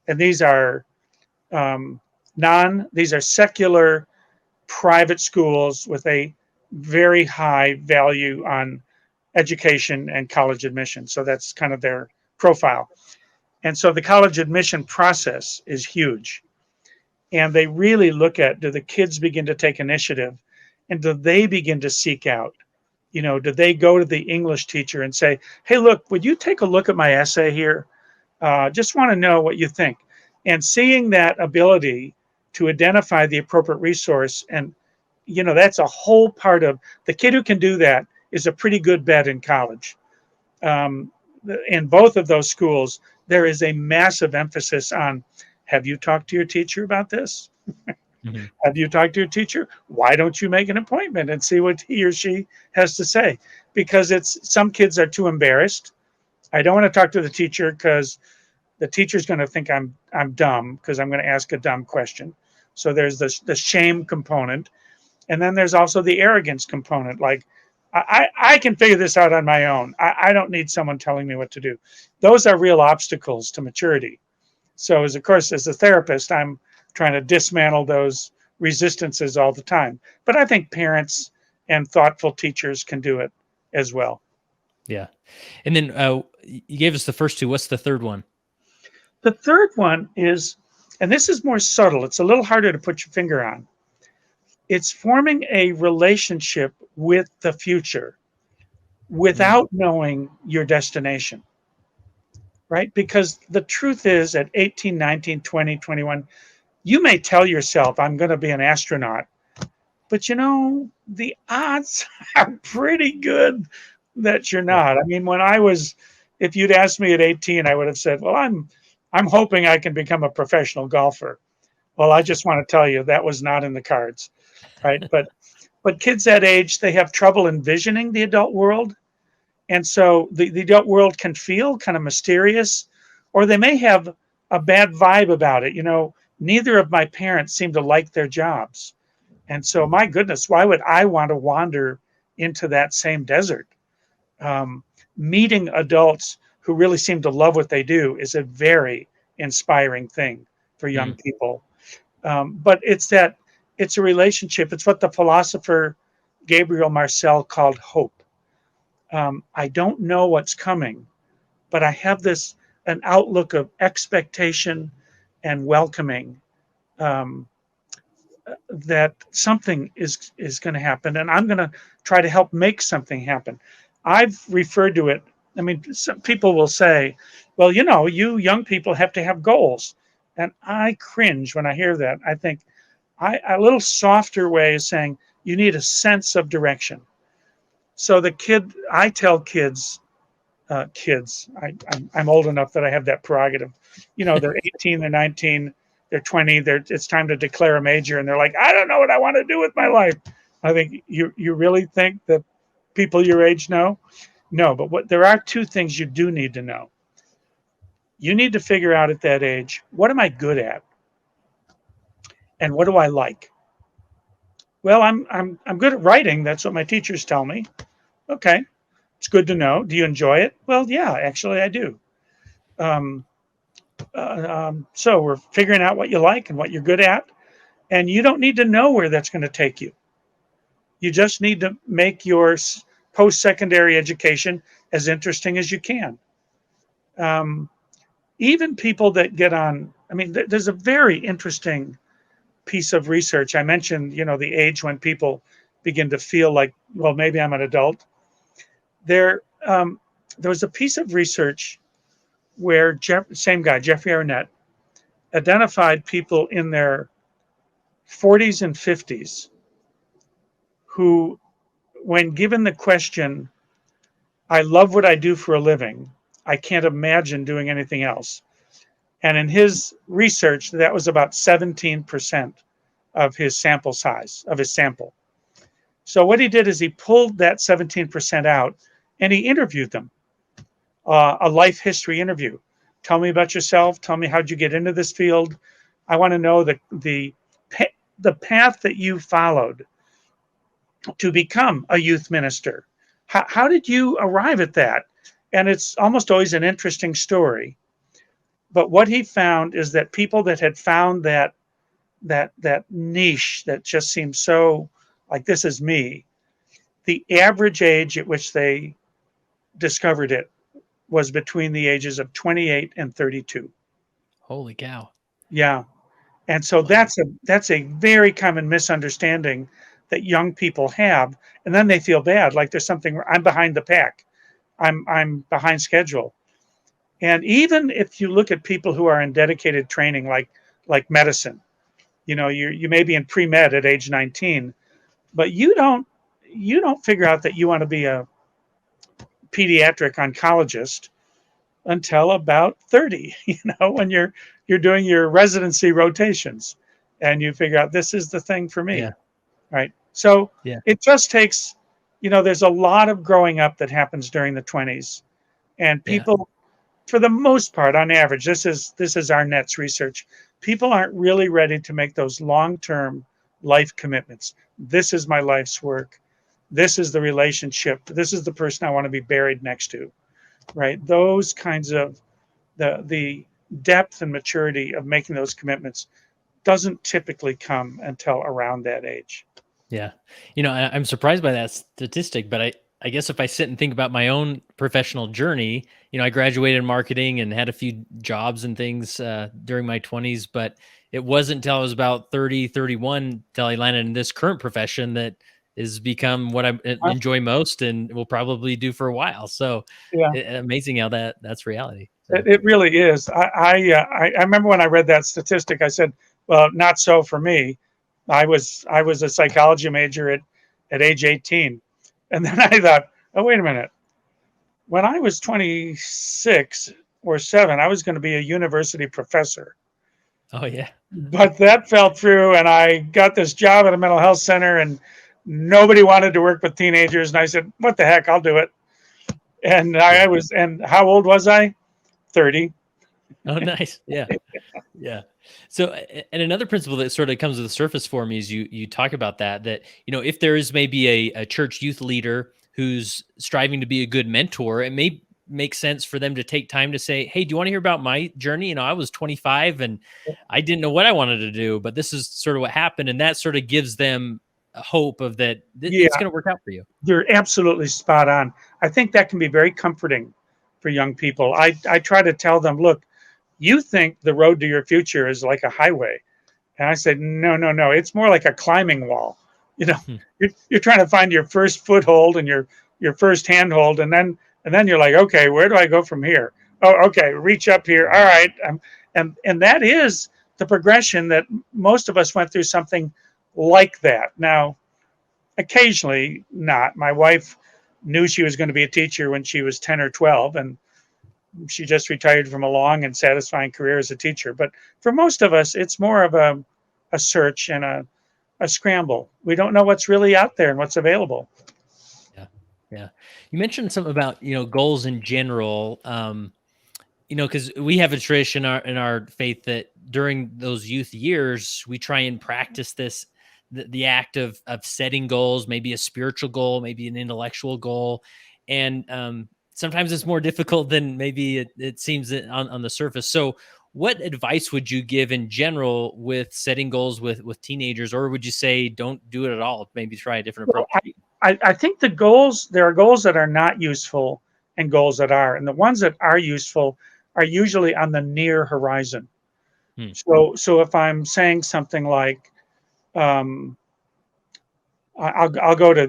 Speaker 2: and these are these are secular private schools with a very high value on education and college admission. So that's kind of their profile. And so the college admission process is huge. And they really look at, do the kids begin to take initiative, and do they begin to seek out? You know, do they go to the English teacher and say, hey, look, would you take a look at my essay here? Just want to know what you think. And seeing that ability to identify the appropriate resource, and you know, that's a whole part of the kid who can do that is a pretty good bet in college. um, in both of those schools, there is a massive emphasis on, have you talked to your teacher about this?
Speaker 1: Mhm.
Speaker 2: Have you talked to your teacher? Why don't you make an appointment and see what he or she has to say? Because it's some kids are too embarrassed. I don't want to talk to the teacher because the teacher's going to think I'm dumb because I'm going to ask a dumb question. So there's the shame component, and then there's also the arrogance component. Like, I can figure this out on my own. I don't need someone telling me what to do. Those are real obstacles to maturity. So, as of course, as a therapist, I'm trying to dismantle those resistances all the time. But I think parents and thoughtful teachers can do it as well.
Speaker 1: Yeah. And then you gave us the first two. What's the third one?
Speaker 2: The third one is, and this is more subtle, it's a little harder to put your finger on. It's forming a relationship with the future
Speaker 1: Mm.
Speaker 2: without knowing your destination, right? Because the truth is, at 18, 19, 20, 21, you may tell yourself, I'm going to be an astronaut, but you know, the odds are pretty good that you're
Speaker 1: Yeah.
Speaker 2: not. I mean, when I was, if you'd asked me at 18, I would have said, well, I'm hoping I can become a professional golfer. Well, I just want to tell you that was not in the cards, right? But kids that age, they have trouble envisioning the adult world. And so the adult world can feel kind of mysterious, or they may have a bad vibe about it. You know, neither of my parents seem to like their jobs. And so, my goodness, why would I want to wander into that same desert? Um, Meeting adults who really seem to love what they do is a very inspiring thing for young
Speaker 1: Mm.
Speaker 2: people. But it's a relationship. It's what the philosopher Gabriel Marcel called hope. I don't know what's coming, but I have this an outlook of expectation and welcoming, um, that something is going to happen, and I'm going to try to help make something happen. I've referred to it. I mean, some people will say, "Well, you know, you young people have to have goals," and I cringe when I hear that. I think a little softer way is saying You need a sense of direction. So I tell kids, I'm old enough that I have that prerogative. They're 18, they're 19, they're 20. It's time to declare a major, and they're like, I don't know what I want to do with my life. I think you really think that people your age know? No, but there are two things you do need to know. You need to figure out at that age, what am I good at, and what do I like? Well, I'm good at writing. That's what my teachers tell me. Okay, it's good to know. Do you enjoy it? Well, yeah, actually, I do. Um, so we're figuring out what you like and what you're good at, and you don't need to know where that's going to take you. You just need to make your post-secondary education as interesting as you can. Um, Even people that get on, I mean, there's a very interesting piece of research. I mentioned, the age when people begin to feel like, well, maybe I'm an adult. There was a piece of research where same guy, Jeffrey Arnett, identified people in their 40s and 50s who, when given the question, I love what I do for a living, I can't imagine doing anything else. And in his research, that was about 17% of his sample size, of his sample. So what he did is he pulled that 17% out and he interviewed them, a life history interview. Tell me about yourself. Tell me how'd you get into this field. I want to know the path that you followed to become a youth minister. How did you arrive at that? And it's almost always an interesting story. But what he found is that people that had found that niche that just seemed so like, this is me, the average age at which they discovered it was between the ages of 28 and 32.
Speaker 1: Holy cow.
Speaker 2: Yeah. And so
Speaker 1: Wow.
Speaker 2: that's a very common misunderstanding that young people have. And then they feel bad, like there's something, I'm behind the pack. I'm behind schedule. And even if you look at people who are in dedicated training, like medicine, you may be in pre-med at age 19, but you don't figure out that you want to be a pediatric oncologist until about 30, when you're doing your residency rotations and you figure out this is the thing for
Speaker 1: Yeah.
Speaker 2: me, right? So
Speaker 1: Yeah.
Speaker 2: it just takes, there's a lot of growing up that happens during the 20s, and
Speaker 1: Yeah.
Speaker 2: people, for the most part, on average, this is our Nets research, people aren't really ready to make those long-term life commitments. This is my life's work. This is the relationship. This is the person I want to be buried next to, right? Those kinds of the depth and maturity of making those commitments doesn't typically come until around that age.
Speaker 1: Yeah. I'm surprised by that statistic, but I guess if I sit and think about my own professional journey, I graduated in marketing and had a few jobs and things during my 20s, but it wasn't until I was about 30, 31 till I landed in this current profession that has become what I enjoy most and will probably do for a while. So
Speaker 2: Yeah,
Speaker 1: amazing how that's reality. So
Speaker 2: it really is. I remember when I read that statistic, I said, well, not so for me. I was a psychology major at age 18. And then I thought, oh, wait a minute. When I was 26 or 7, I was going to be a university professor.
Speaker 1: oh yeah.
Speaker 2: But that fell through, and I got this job at a mental health center, and nobody wanted to work with teenagers. And I said, what the heck, I'll do it. And
Speaker 1: Yeah.
Speaker 2: and how old was I? 30.
Speaker 1: Oh, nice. Yeah. Yeah. So, and another principle that sort of comes to the surface for me is you talk about that if there is maybe a church youth leader who's striving to be a good mentor, it may make sense for them to take time to say, "Hey, do you want to hear about my journey? I was 25 and I didn't know what I wanted to do, but this is sort of what happened," and that sort of gives them a hope of that it's
Speaker 2: Yeah,
Speaker 1: going to work out for you.
Speaker 2: you're absolutely spot on. I think that can be very comforting for young people. I try to tell them, look, you think the road to your future is like a highway. And I said, no, no, no. It's more like a climbing wall. You know,
Speaker 1: Hmm.
Speaker 2: you're trying to find your first foothold and your first handhold, and then you're like, okay, where do I go from here? Oh, okay, reach up here. All right, and that is the progression that most of us went through something like that. Now, occasionally not. My wife knew she was going to be a teacher when she was 10 or 12, and she just retired from a long and satisfying career as a teacher. But for most of us, it's more of a search and a scramble. We don't know what's really out there and what's available.
Speaker 1: Yeah. Yeah. You mentioned something about, goals in general. Because we have a tradition in our faith that during those youth years, we try and practice this, the act of setting goals, maybe a spiritual goal, maybe an intellectual goal. And sometimes it's more difficult than maybe it seems on the surface. So what advice would you give in general with setting goals with teenagers, or would you say don't do it at all? Maybe try a different
Speaker 2: Well,
Speaker 1: approach.
Speaker 2: I think there are goals that are not useful and goals that are. And the ones that are useful are usually on the near horizon.
Speaker 1: Hmm.
Speaker 2: So if I'm saying something like, um, I'll go to,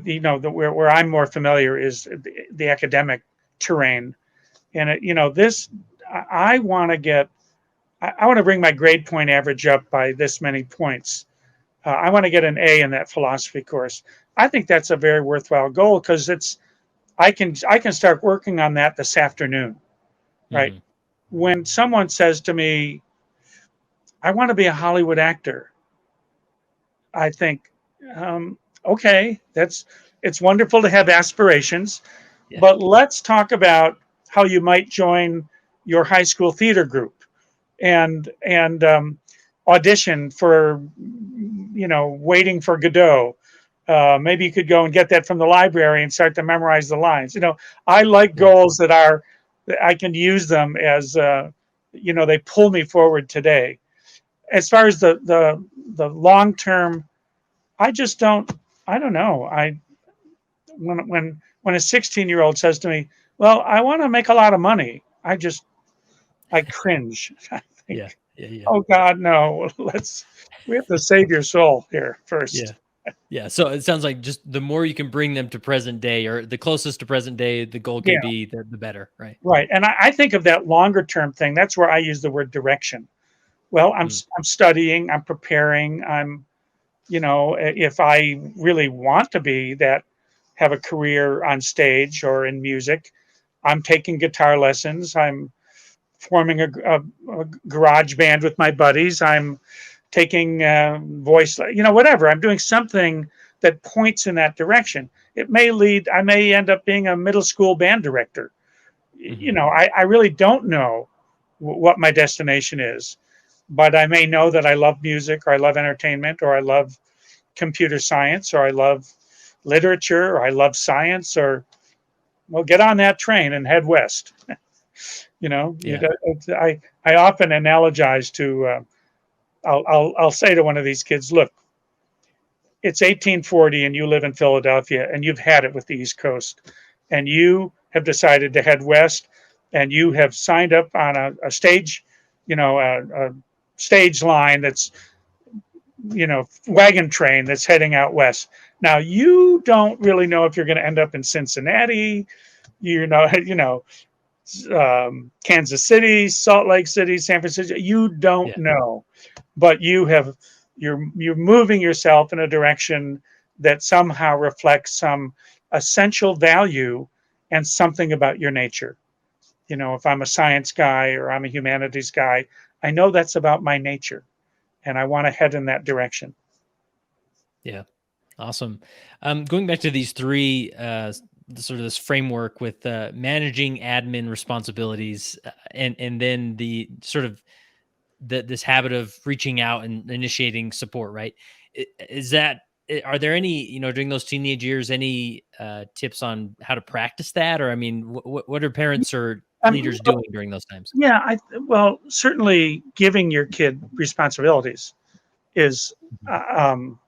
Speaker 2: where I'm more familiar is the academic terrain. And this, I want to get, I want to bring my grade point average up by this many points. I want to get an A in that philosophy course. I think that's a very worthwhile goal because I can start working on that this afternoon, right?
Speaker 1: Hmm.
Speaker 2: When someone says to me, "I want to be a Hollywood actor," I think, okay, it's wonderful to have aspirations,
Speaker 1: Yeah.
Speaker 2: but let's talk about how you might join your high school theater group and audition for, Waiting for Godot. Maybe you could go and get that from the library and start to memorize the lines. I like
Speaker 1: Yeah.
Speaker 2: goals that I can use them as, they pull me forward today. As far as the long term, I just don't. I don't know. When a 16-year-old says to me, "Well, I want to make a lot of money," I cringe. I
Speaker 1: Yeah.
Speaker 2: think,
Speaker 1: Yeah. Yeah.
Speaker 2: "Oh God, no! We have to save your soul here
Speaker 1: Yeah.
Speaker 2: first."
Speaker 1: Yeah, so it sounds like just the more you can bring them to present day or the closest to present day the goal can
Speaker 2: Yeah,
Speaker 1: be, the better, right?
Speaker 2: right. And I think of that longer term thing. That's where I use the word direction. Well,
Speaker 1: Mm,
Speaker 2: I'm studying. I'm preparing. If I really want to have a career on stage or in music, I'm taking guitar lessons. I'm forming a garage band with my buddies. I'm taking voice, whatever. I'm doing something that points in that direction. I may end up being a middle school band director.
Speaker 1: mhm,
Speaker 2: I really don't know what my destination is, but I may know that I love music or I love entertainment or I love computer science or I love literature or I love science or, well, get on that train and head west. You know, you,
Speaker 1: yeah,
Speaker 2: I often analogize to, I'll say to one of these kids, look, it's 1840 and you live in Philadelphia and you've had it with the East Coast and you have decided to head west and you have signed up on a stage, a stage line that's, wagon train that's heading out west. Now you don't really know if you're going to end up in Cincinnati, you know, you know, Kansas City, Salt Lake City, San Francisco. You don't
Speaker 1: yeah,
Speaker 2: know, but you're moving yourself in a direction that somehow reflects some essential value and something about your nature. If I'm a science guy or I'm a humanities guy, I know that's about my nature, and I want to head in that direction.
Speaker 1: yeah, awesome. Going back to these 3, sort of this framework with, managing admin responsibilities, and then the sort of this habit of reaching out and initiating support, right? Is that are there any, during those teenage years, any tips on how to practice that? Or I mean, what are parents or
Speaker 2: Um,
Speaker 1: leaders doing during those times?
Speaker 2: yeah, well, certainly giving your kid responsibilities is.
Speaker 1: Mhm.
Speaker 2: Uh, um,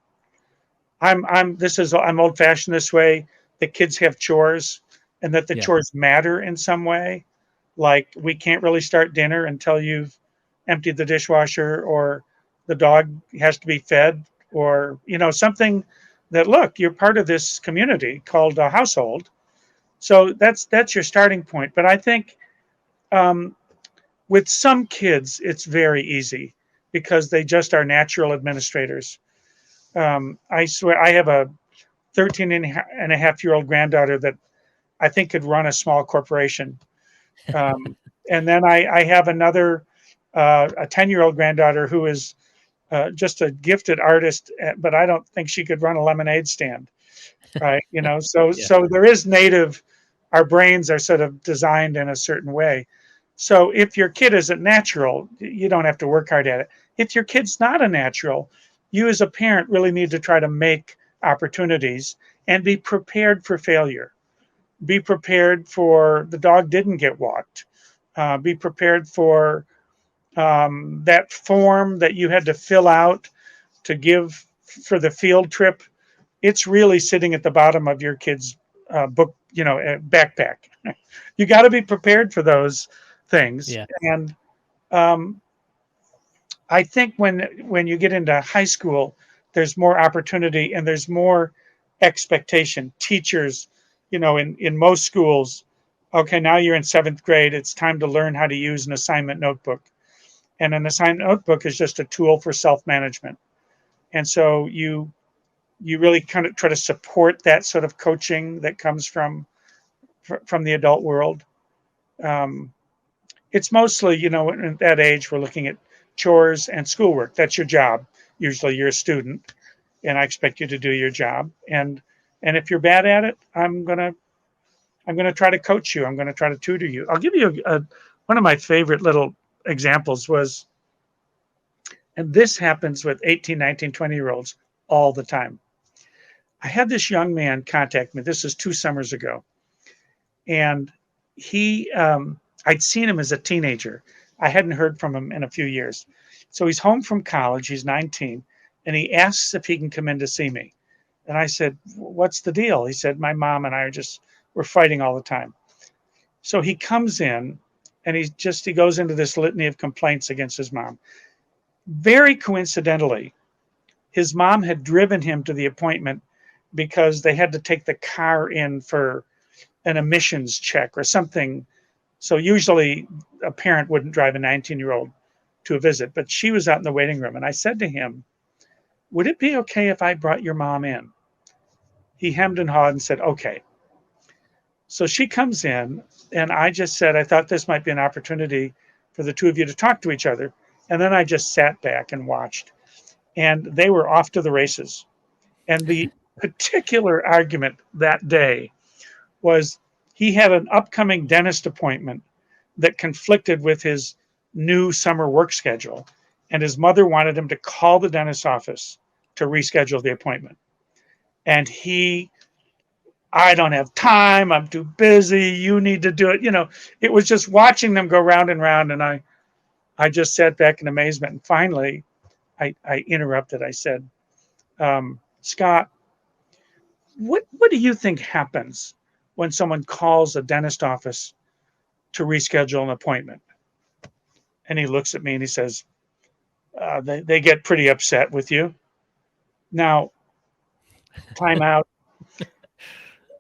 Speaker 2: I'm old fashioned this way. That kids have chores, and that the
Speaker 1: Yeah,
Speaker 2: chores matter in some way. Like we can't really start dinner until you've emptied the dishwasher, or the dog has to be fed, or something that, look, you're part of this community called a household. So that's your starting point. But I think, um, with some kids it's very easy because they just are natural administrators. I swear I have a 13 and a half-year-old granddaughter that I think could run a small corporation. And then I have another, a 10-year-old granddaughter who is just a gifted artist, but I don't think she could run a lemonade stand. Right. So,
Speaker 1: Yeah.
Speaker 2: so there is native, our brains are sort of designed in a certain way. So if your kid is a natural, you don't have to work hard at it. If your kid's not a natural, you as a parent really need to try to make opportunities and be prepared for failure. Be prepared for the dog didn't get walked. Be prepared for that form that you had to fill out to give for the field trip. It's really sitting at the bottom of your kid's book, backpack. You got to be prepared for those things.
Speaker 1: Yeah.
Speaker 2: And um, I think when you get into high school, there's more opportunity and there's more expectation. Teachers, in most schools, okay, now you're in seventh grade. It's time to learn how to use an assignment notebook. And an assignment notebook is just a tool for self-management. And so you really kind of try to support that sort of coaching that comes from the adult world. Um, it's mostly, at that age, we're looking at chores and schoolwork. That's your job. Usually, you're a student, and I expect you to do your job. And if you're bad at it, I'm gonna try to coach you. I'm gonna try to tutor you. I'll give you one of my favorite little examples was, and this happens with 18, 19, 20-year-olds all the time. I had this young man contact me. This is 2 summers ago, and I'd seen him as a teenager. I hadn't heard from him in a few years. So he's home from college. He's 19, and he asks if he can come in to see me. And I said, "What's the deal?" He said, "My mom and I we're fighting all the time." So he comes in, and he goes into this litany of complaints against his mom. Very coincidentally, his mom had driven him to the appointment because they had to take the car in for an emissions check or something. So usually a parent wouldn't drive a 19-year-old to a visit, but she was out in the waiting room. And I said to him, "Would it be okay if I brought your mom in?" He hemmed and hawed and said, "Okay." So she comes in, and I just said, I thought this might be an opportunity for the two of you to talk to each other. And then I just sat back and watched. And they were off to the races. And the particular argument that day was he had an upcoming dentist appointment that conflicted with his new summer work schedule. And his mother wanted him to call the dentist's office to reschedule the appointment. And I don't have time. I'm too busy. You need to do it. It was just watching them go round and round. And I just sat back in amazement. And finally, I interrupted. I said, "Scott, what do you think happens when someone calls a dentist office to reschedule an appointment?" And he looks at me and he says, they get pretty upset with you. Now, time out.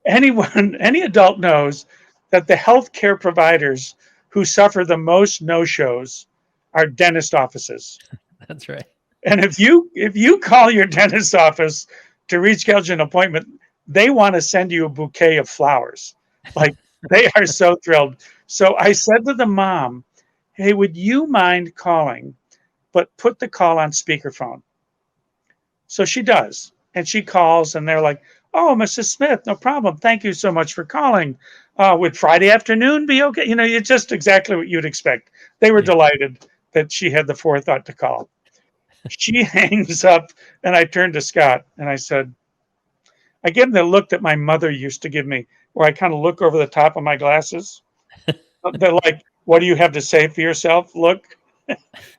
Speaker 2: Any adult knows that the healthcare providers who suffer the most no-shows are dentist offices.
Speaker 1: That's right.
Speaker 2: And if you call your dentist office to reschedule an appointment, they want to send you a bouquet of flowers. Like, they are so thrilled. So I said to the mom, "Hey, would you mind calling, but put the call on speakerphone?" So she does. And she calls, and they're like, "Oh, Mrs. Smith, no problem. Thank you so much for calling. Would Friday afternoon be okay?" It's just exactly what you'd expect. They were
Speaker 1: Yeah.
Speaker 2: delighted that she had the forethought to call. She hangs up, and I turned to Scott and I said, I gave him the look that my mother used to give me, where I kind of look over the top of my glasses. They're like, "What do you have to say for yourself?" Look.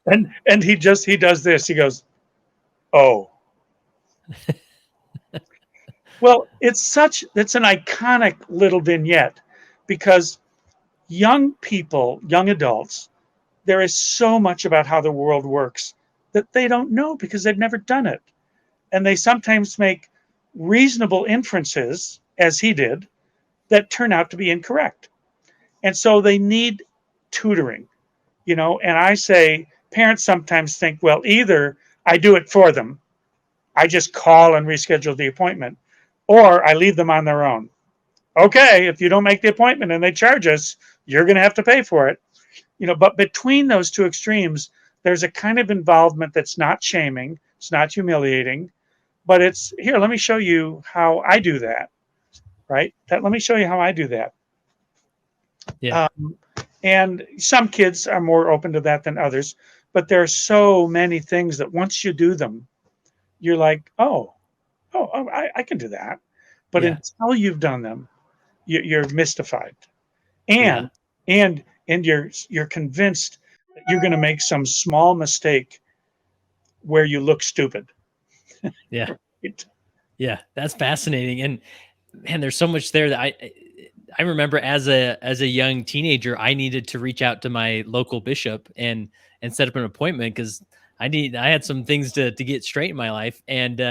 Speaker 2: And he does this. He goes, "Oh." Well, it's an iconic little vignette because young people, young adults, there is so much about how the world works that they don't know because they've never done it. And they sometimes make reasonable inferences, as he did, that turn out to be incorrect. And so they need tutoring. And I say parents sometimes think, well, either I do it for them, I just call and reschedule the appointment, or I leave them on their own. Okay, if you don't make the appointment and they charge us, you're going to have to pay for it. But between those two extremes, there's a kind of involvement that's not shaming, it's not humiliating, but it's here, let me show you how I do that, right? Let me show you how I do that.
Speaker 1: Yeah.
Speaker 2: Um, and some kids are more open to that than others, but there are so many things that once you do them, you're like, I can do that. But
Speaker 1: Yeah.
Speaker 2: until you've done them, you're mystified,
Speaker 1: Yeah.
Speaker 2: and and you're convinced that you're going to make some small mistake where you look stupid.
Speaker 1: Yeah.
Speaker 2: It-
Speaker 1: Yeah. That's fascinating. And man, there's so much there that I remember as a young teenager, I needed to reach out to my local bishop and set up an appointment because I had some things to get straight in my life. And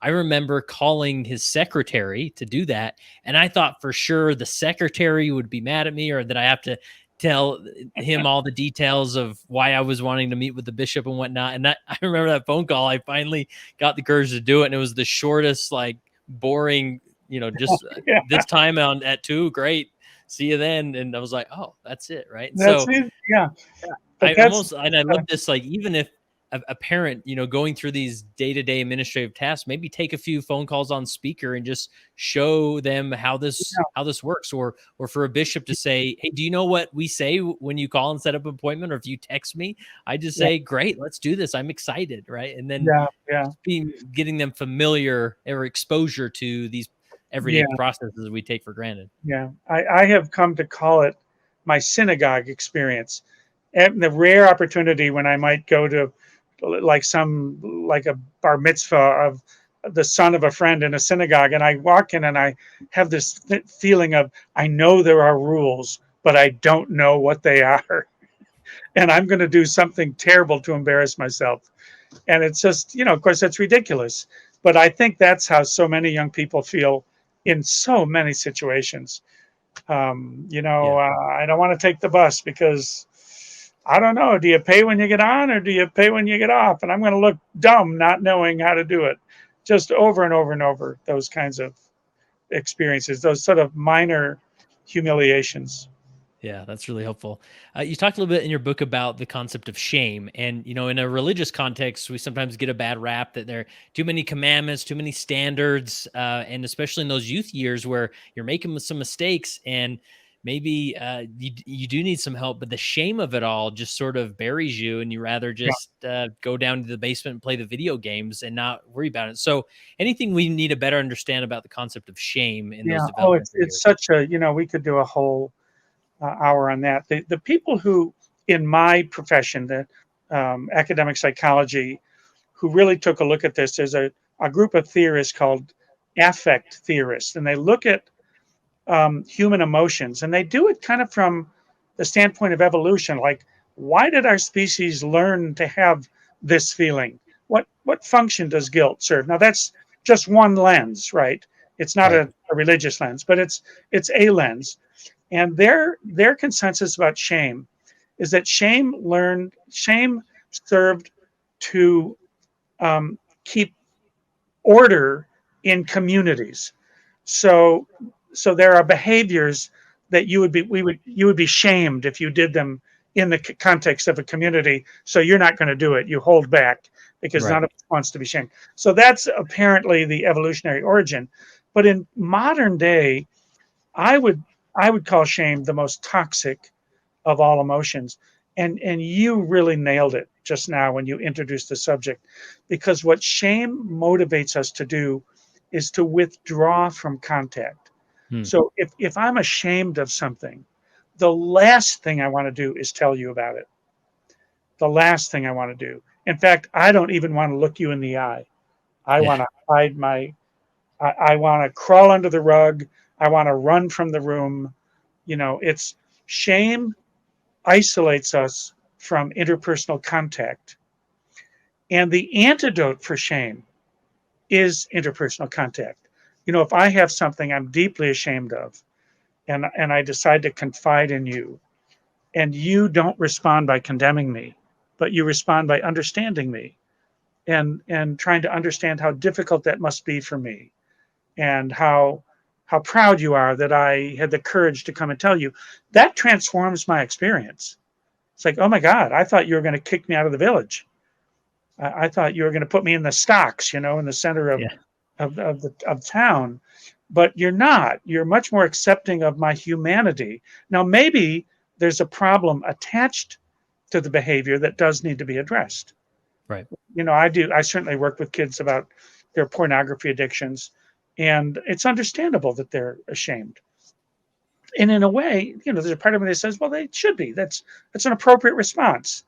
Speaker 1: I remember calling his secretary to do that. And I thought for sure the secretary would be mad at me or that I have to tell him all the details of why I was wanting to meet with the bishop and whatnot. And I remember that phone call. I finally got the courage to do it. And it was the shortest, like boring, just
Speaker 2: yeah,
Speaker 1: this time on at 2, great. See you then. And I was like, oh, that's it. Right. And
Speaker 2: that's
Speaker 1: so
Speaker 2: it. Yeah, but
Speaker 1: I
Speaker 2: that's
Speaker 1: almost, and I love this, like, even if a parent, going through these day-to-day administrative tasks, maybe take a few phone calls on speaker and just show them how this works, or for a bishop to say, hey, do you know what we say when you call and set up an appointment, or if you text me? I just
Speaker 2: yeah,
Speaker 1: say, great, let's do this. I'm excited. Right. And then
Speaker 2: yeah, yeah,
Speaker 1: getting them familiar or exposure to these everyday
Speaker 2: yeah,
Speaker 1: processes we take for granted.
Speaker 2: yeah. I have come to call it my synagogue experience, and the rare opportunity when I might go to like a bar mitzvah of the son of a friend in a synagogue, and I walk in and I have this feeling of I know there are rules, but I don't know what they are, and I'm going to do something terrible to embarrass myself. And it's just, of course, that's ridiculous, but I think that's how so many young people feel in so many situations.
Speaker 1: Yeah.
Speaker 2: I don't want to take the bus because I don't know. Do you pay when you get on or do you pay when you get off? And I'm going to look dumb not knowing how to do it. Just over and over and over, those kinds of experiences, those sort of minor humiliations.
Speaker 1: Yeah, that's really helpful. You talked a little bit in your book about the concept of shame. And, in a religious context, we sometimes get a bad rap that there are too many commandments, too many standards. And especially in those youth years where you're making some mistakes and maybe you do need some help, but the shame of it all just sort of buries you. And you rather
Speaker 2: Yeah.
Speaker 1: just go down to the basement and play the video games and not worry about it. So, anything we need to better understand about the concept of shame in those
Speaker 2: Yeah. Oh,
Speaker 1: developmental
Speaker 2: it's
Speaker 1: years?
Speaker 2: such a, we could do a whole hour on that. The people who, in my profession, the academic psychology, who really took a look at this, there's a group of theorists called affect theorists, and they look at human emotions, and they do it kind of from the standpoint of evolution. Like, why did our species learn to have this feeling? What function does guilt serve? Now, that's just one lens, right? It's not
Speaker 1: Right.
Speaker 2: a religious lens, but it's a lens. And their consensus about shame is that shame served to keep order in communities. So there are behaviors that you would be shamed if you did them in the context of a community. So you're not going to do it. You hold back because
Speaker 1: Right.
Speaker 2: none of us wants to be shamed. So that's apparently the evolutionary origin. But in modern day, I would I would call shame the most toxic of all emotions. And you really nailed it just now when you introduced the subject, because what shame motivates us to do is to withdraw from contact.
Speaker 1: Hmm.
Speaker 2: So if I'm ashamed of something, the last thing I want to do is tell you about it. The last thing I want to do. In fact, I don't even want to look you in the eye. I
Speaker 1: Yeah.
Speaker 2: want to hide I want to crawl under the rug. I want to run from the room. It's shame isolates us from interpersonal contact. And the antidote for shame is interpersonal contact. If I have something I'm deeply ashamed of and I decide to confide in you, and you don't respond by condemning me, but you respond by understanding me and trying to understand how difficult that must be for me. and how proud you are that I had the courage to come and tell you. That transforms my experience. It's like, oh my God, I thought you were going to kick me out of the village. I thought you were going to put me in the stocks, in the center
Speaker 1: Yeah.
Speaker 2: of town, but you're not. You're much more accepting of my humanity. Now, maybe there's a problem attached to the behavior that does need to be addressed.
Speaker 1: Right.
Speaker 2: I certainly work with kids about their pornography addictions, and it's understandable that they're ashamed. And in a way, there's a part of me that says, well, they should be. That's an appropriate response.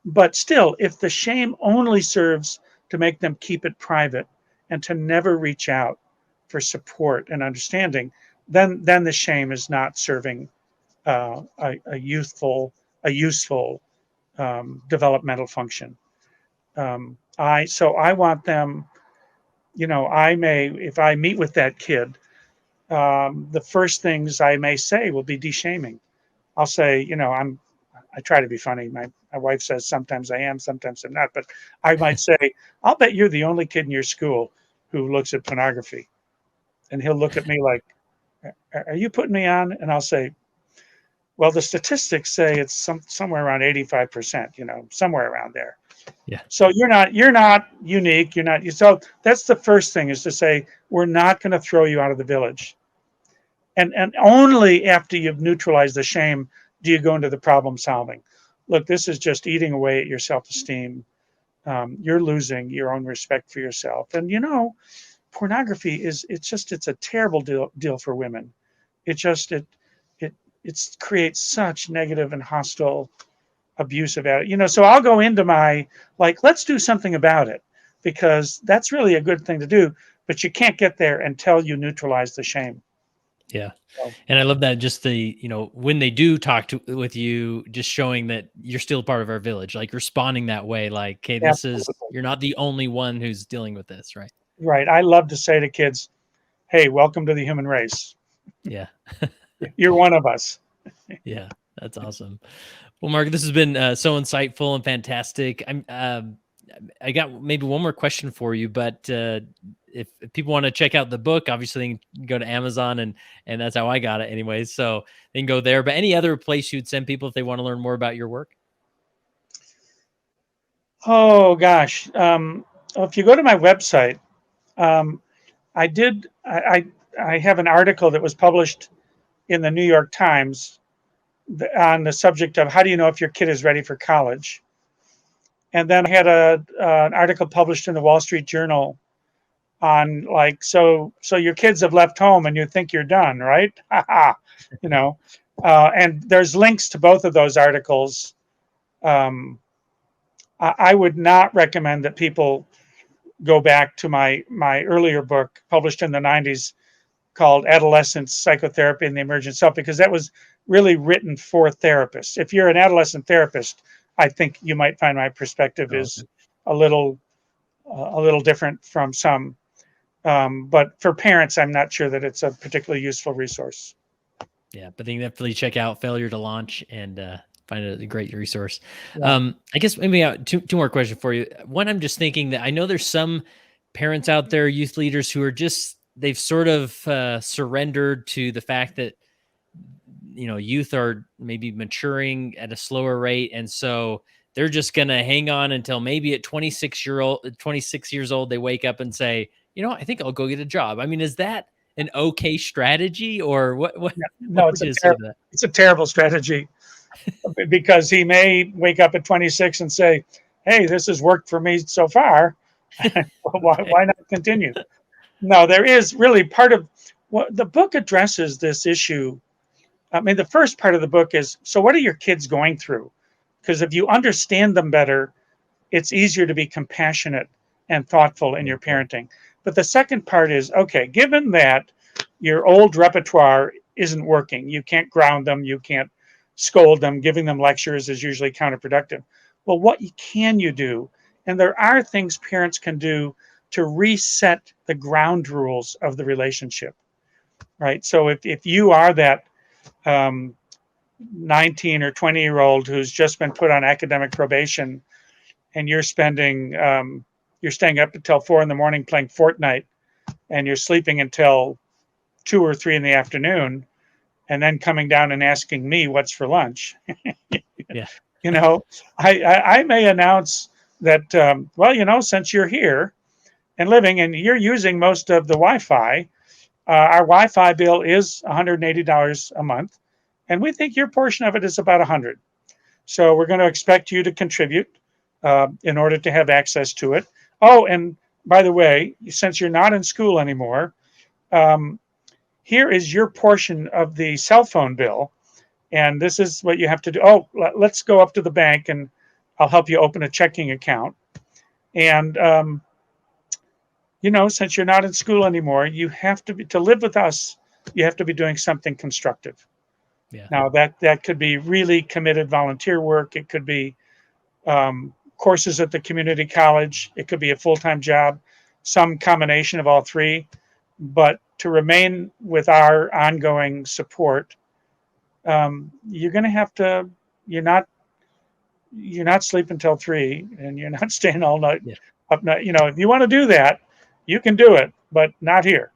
Speaker 2: But still, if the shame only serves to make them keep it private and to never reach out for support and understanding, then the shame is not serving a useful developmental function. I want them. If I meet with that kid, the first things I may say will be de-shaming. I'll say, I try to be funny. My wife says sometimes I am, sometimes I'm not. But I might say, I'll bet you're the only kid in your school who looks at pornography. And he'll look at me like, are you putting me on? And I'll say, well, the statistics say it's somewhere around 85%, somewhere around there.
Speaker 1: Yeah.
Speaker 2: So you're not unique. So that's the first thing, is to say, we're not going to throw you out of the village. And only after you've neutralized the shame do you go into the problem solving. Look, this is just eating away at your self-esteem. You're losing your own respect for yourself. And pornography it's a terrible deal for women. It creates such negative and hostile, abusive attitude. So I'll go into let's do something about it, because that's really a good thing to do. But you can't get there until you neutralize the shame.
Speaker 1: Yeah.
Speaker 2: So,
Speaker 1: And I love that, just when they do with you, just showing that you're still part of our village, like responding that way, like, hey,
Speaker 2: absolutely.
Speaker 1: you're not the only one who's dealing with this. Right.
Speaker 2: Right. I love to say to kids, hey, welcome to the human race.
Speaker 1: Yeah.
Speaker 2: You're one of us.
Speaker 1: Yeah. That's awesome. Well, Mark, this has been so insightful and fantastic. I got maybe one more question for you, but if people want to check out the book, obviously they can go to Amazon, and that's how I got it anyways. So they can go there. But any other place you'd send people if they want to learn more about your work?
Speaker 2: Oh gosh. Well, if you go to my website, um, I have an article that was published in the New York Times on the subject of how do you know if your kid is ready for college. And then I had an article published in the Wall Street Journal on so your kids have left home and you think you're done, right? you know. And there's links to both of those articles. I would not recommend that people go back to my earlier book published in the 90s called Adolescence, Psychotherapy, and the Emergent Self, because that was really written for therapists. If you're an adolescent therapist, I think you might find my perspective
Speaker 1: Oh,
Speaker 2: is a little different from some. But for parents, I'm not sure that it's a particularly useful resource.
Speaker 1: yeah, but they can definitely check out Failure to Launch and find a great resource.
Speaker 2: Yeah.
Speaker 1: I guess maybe two more questions for you. One, I'm just thinking that I know there's some parents out there, youth leaders, who are they've sort of surrendered to the fact that youth are maybe maturing at a slower rate, and so they're just gonna hang on until maybe at 26 years old they wake up and say, I think I'll go get a job. I mean, is that an okay strategy, or what
Speaker 2: No,
Speaker 1: would you say to that?
Speaker 2: it's a terrible strategy, because he may wake up at 26 and say, "Hey, this has worked for me so far. Why not continue?" No, there is really part of what the book addresses this issue. I mean, the first part of the book is, so what are your kids going through? Because if you understand them better, it's easier to be compassionate and thoughtful in your parenting. But the second part is, okay, given that your old repertoire isn't working, you can't ground them, you can't scold them, giving them lectures is usually counterproductive. Well, what can you do? And there are things parents can do to reset the ground rules of the relationship, right? So if you are that 19 or 20-year-old who's just been put on academic probation, and you're staying up until 4 a.m. playing Fortnite, and you're sleeping until 2 or 3 in the afternoon, and then coming down and asking me what's for lunch.
Speaker 1: Yeah.
Speaker 2: You know, I may announce that, well, since you're here and living and you're using most of the Wi-Fi, our Wi-Fi bill is $180 a month, and we think your portion of it is about 100. So we're going to expect you to contribute in order to have access to it. Oh, and by the way, since you're not in school anymore, um, here is your portion of the cell phone bill, and this is what you have to do. Oh, let's go up to the bank, and I'll help you open a checking account. And since you're not in school anymore, you have to live with us. You have to be doing something constructive.
Speaker 1: Yeah.
Speaker 2: Now that could be really committed volunteer work. It could be courses at the community college. It could be a full-time job, some combination of all three. But to remain with our ongoing support, you're going to have to. You're not. You're not sleeping till 3, and you're not staying all night
Speaker 1: Yeah.
Speaker 2: up night. If you want to do that, you can do it, but not here.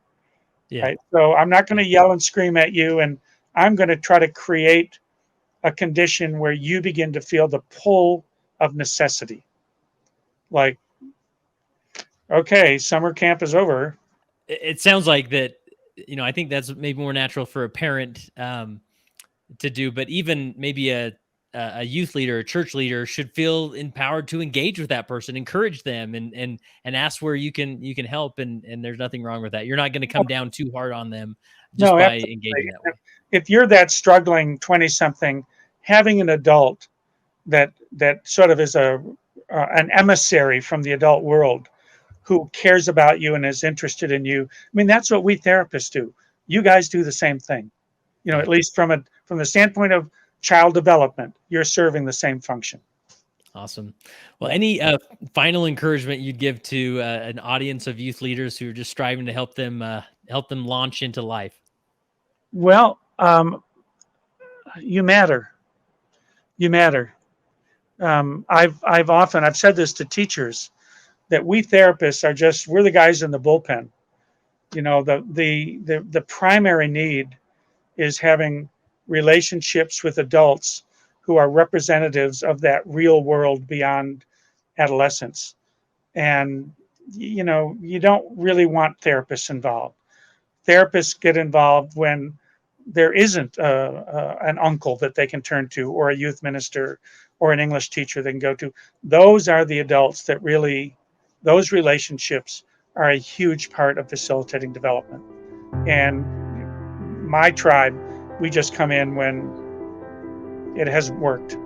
Speaker 1: Yeah.
Speaker 2: Right. So I'm not going to yell and scream at you, and I'm going to try to create a condition where you begin to feel the pull of necessity. Like, okay, summer camp is over.
Speaker 1: It sounds like that, I think that's maybe more natural for a parent to do, but even maybe a youth leader, a church leader should feel empowered to engage with that person, encourage them, and ask where you can help, and there's nothing wrong with that. You're not going to come down too hard on them just
Speaker 2: No,
Speaker 1: by
Speaker 2: absolutely.
Speaker 1: engaging that way.
Speaker 2: If you're that struggling 20 something, having an adult that sort of is an emissary from the adult world who cares about you and is interested in you. I mean, that's what we therapists do. You guys do the same thing.
Speaker 1: Yeah.
Speaker 2: At least from the standpoint of child development, you're serving the same function.
Speaker 1: Awesome. Well, any final encouragement you'd give to an audience of youth leaders who are just striving to help them launch into life?
Speaker 2: Well, you matter. You matter. I've said this to teachers that we therapists we're the guys in the bullpen. The primary need is having relationships with adults who are representatives of that real world beyond adolescence. And you don't really want therapists involved. Therapists get involved when there isn't an uncle that they can turn to, or a youth minister, or an English teacher they can go to. Those are the adults that really, those relationships are a huge part of facilitating development. And my tribe, we just come in when it hasn't worked.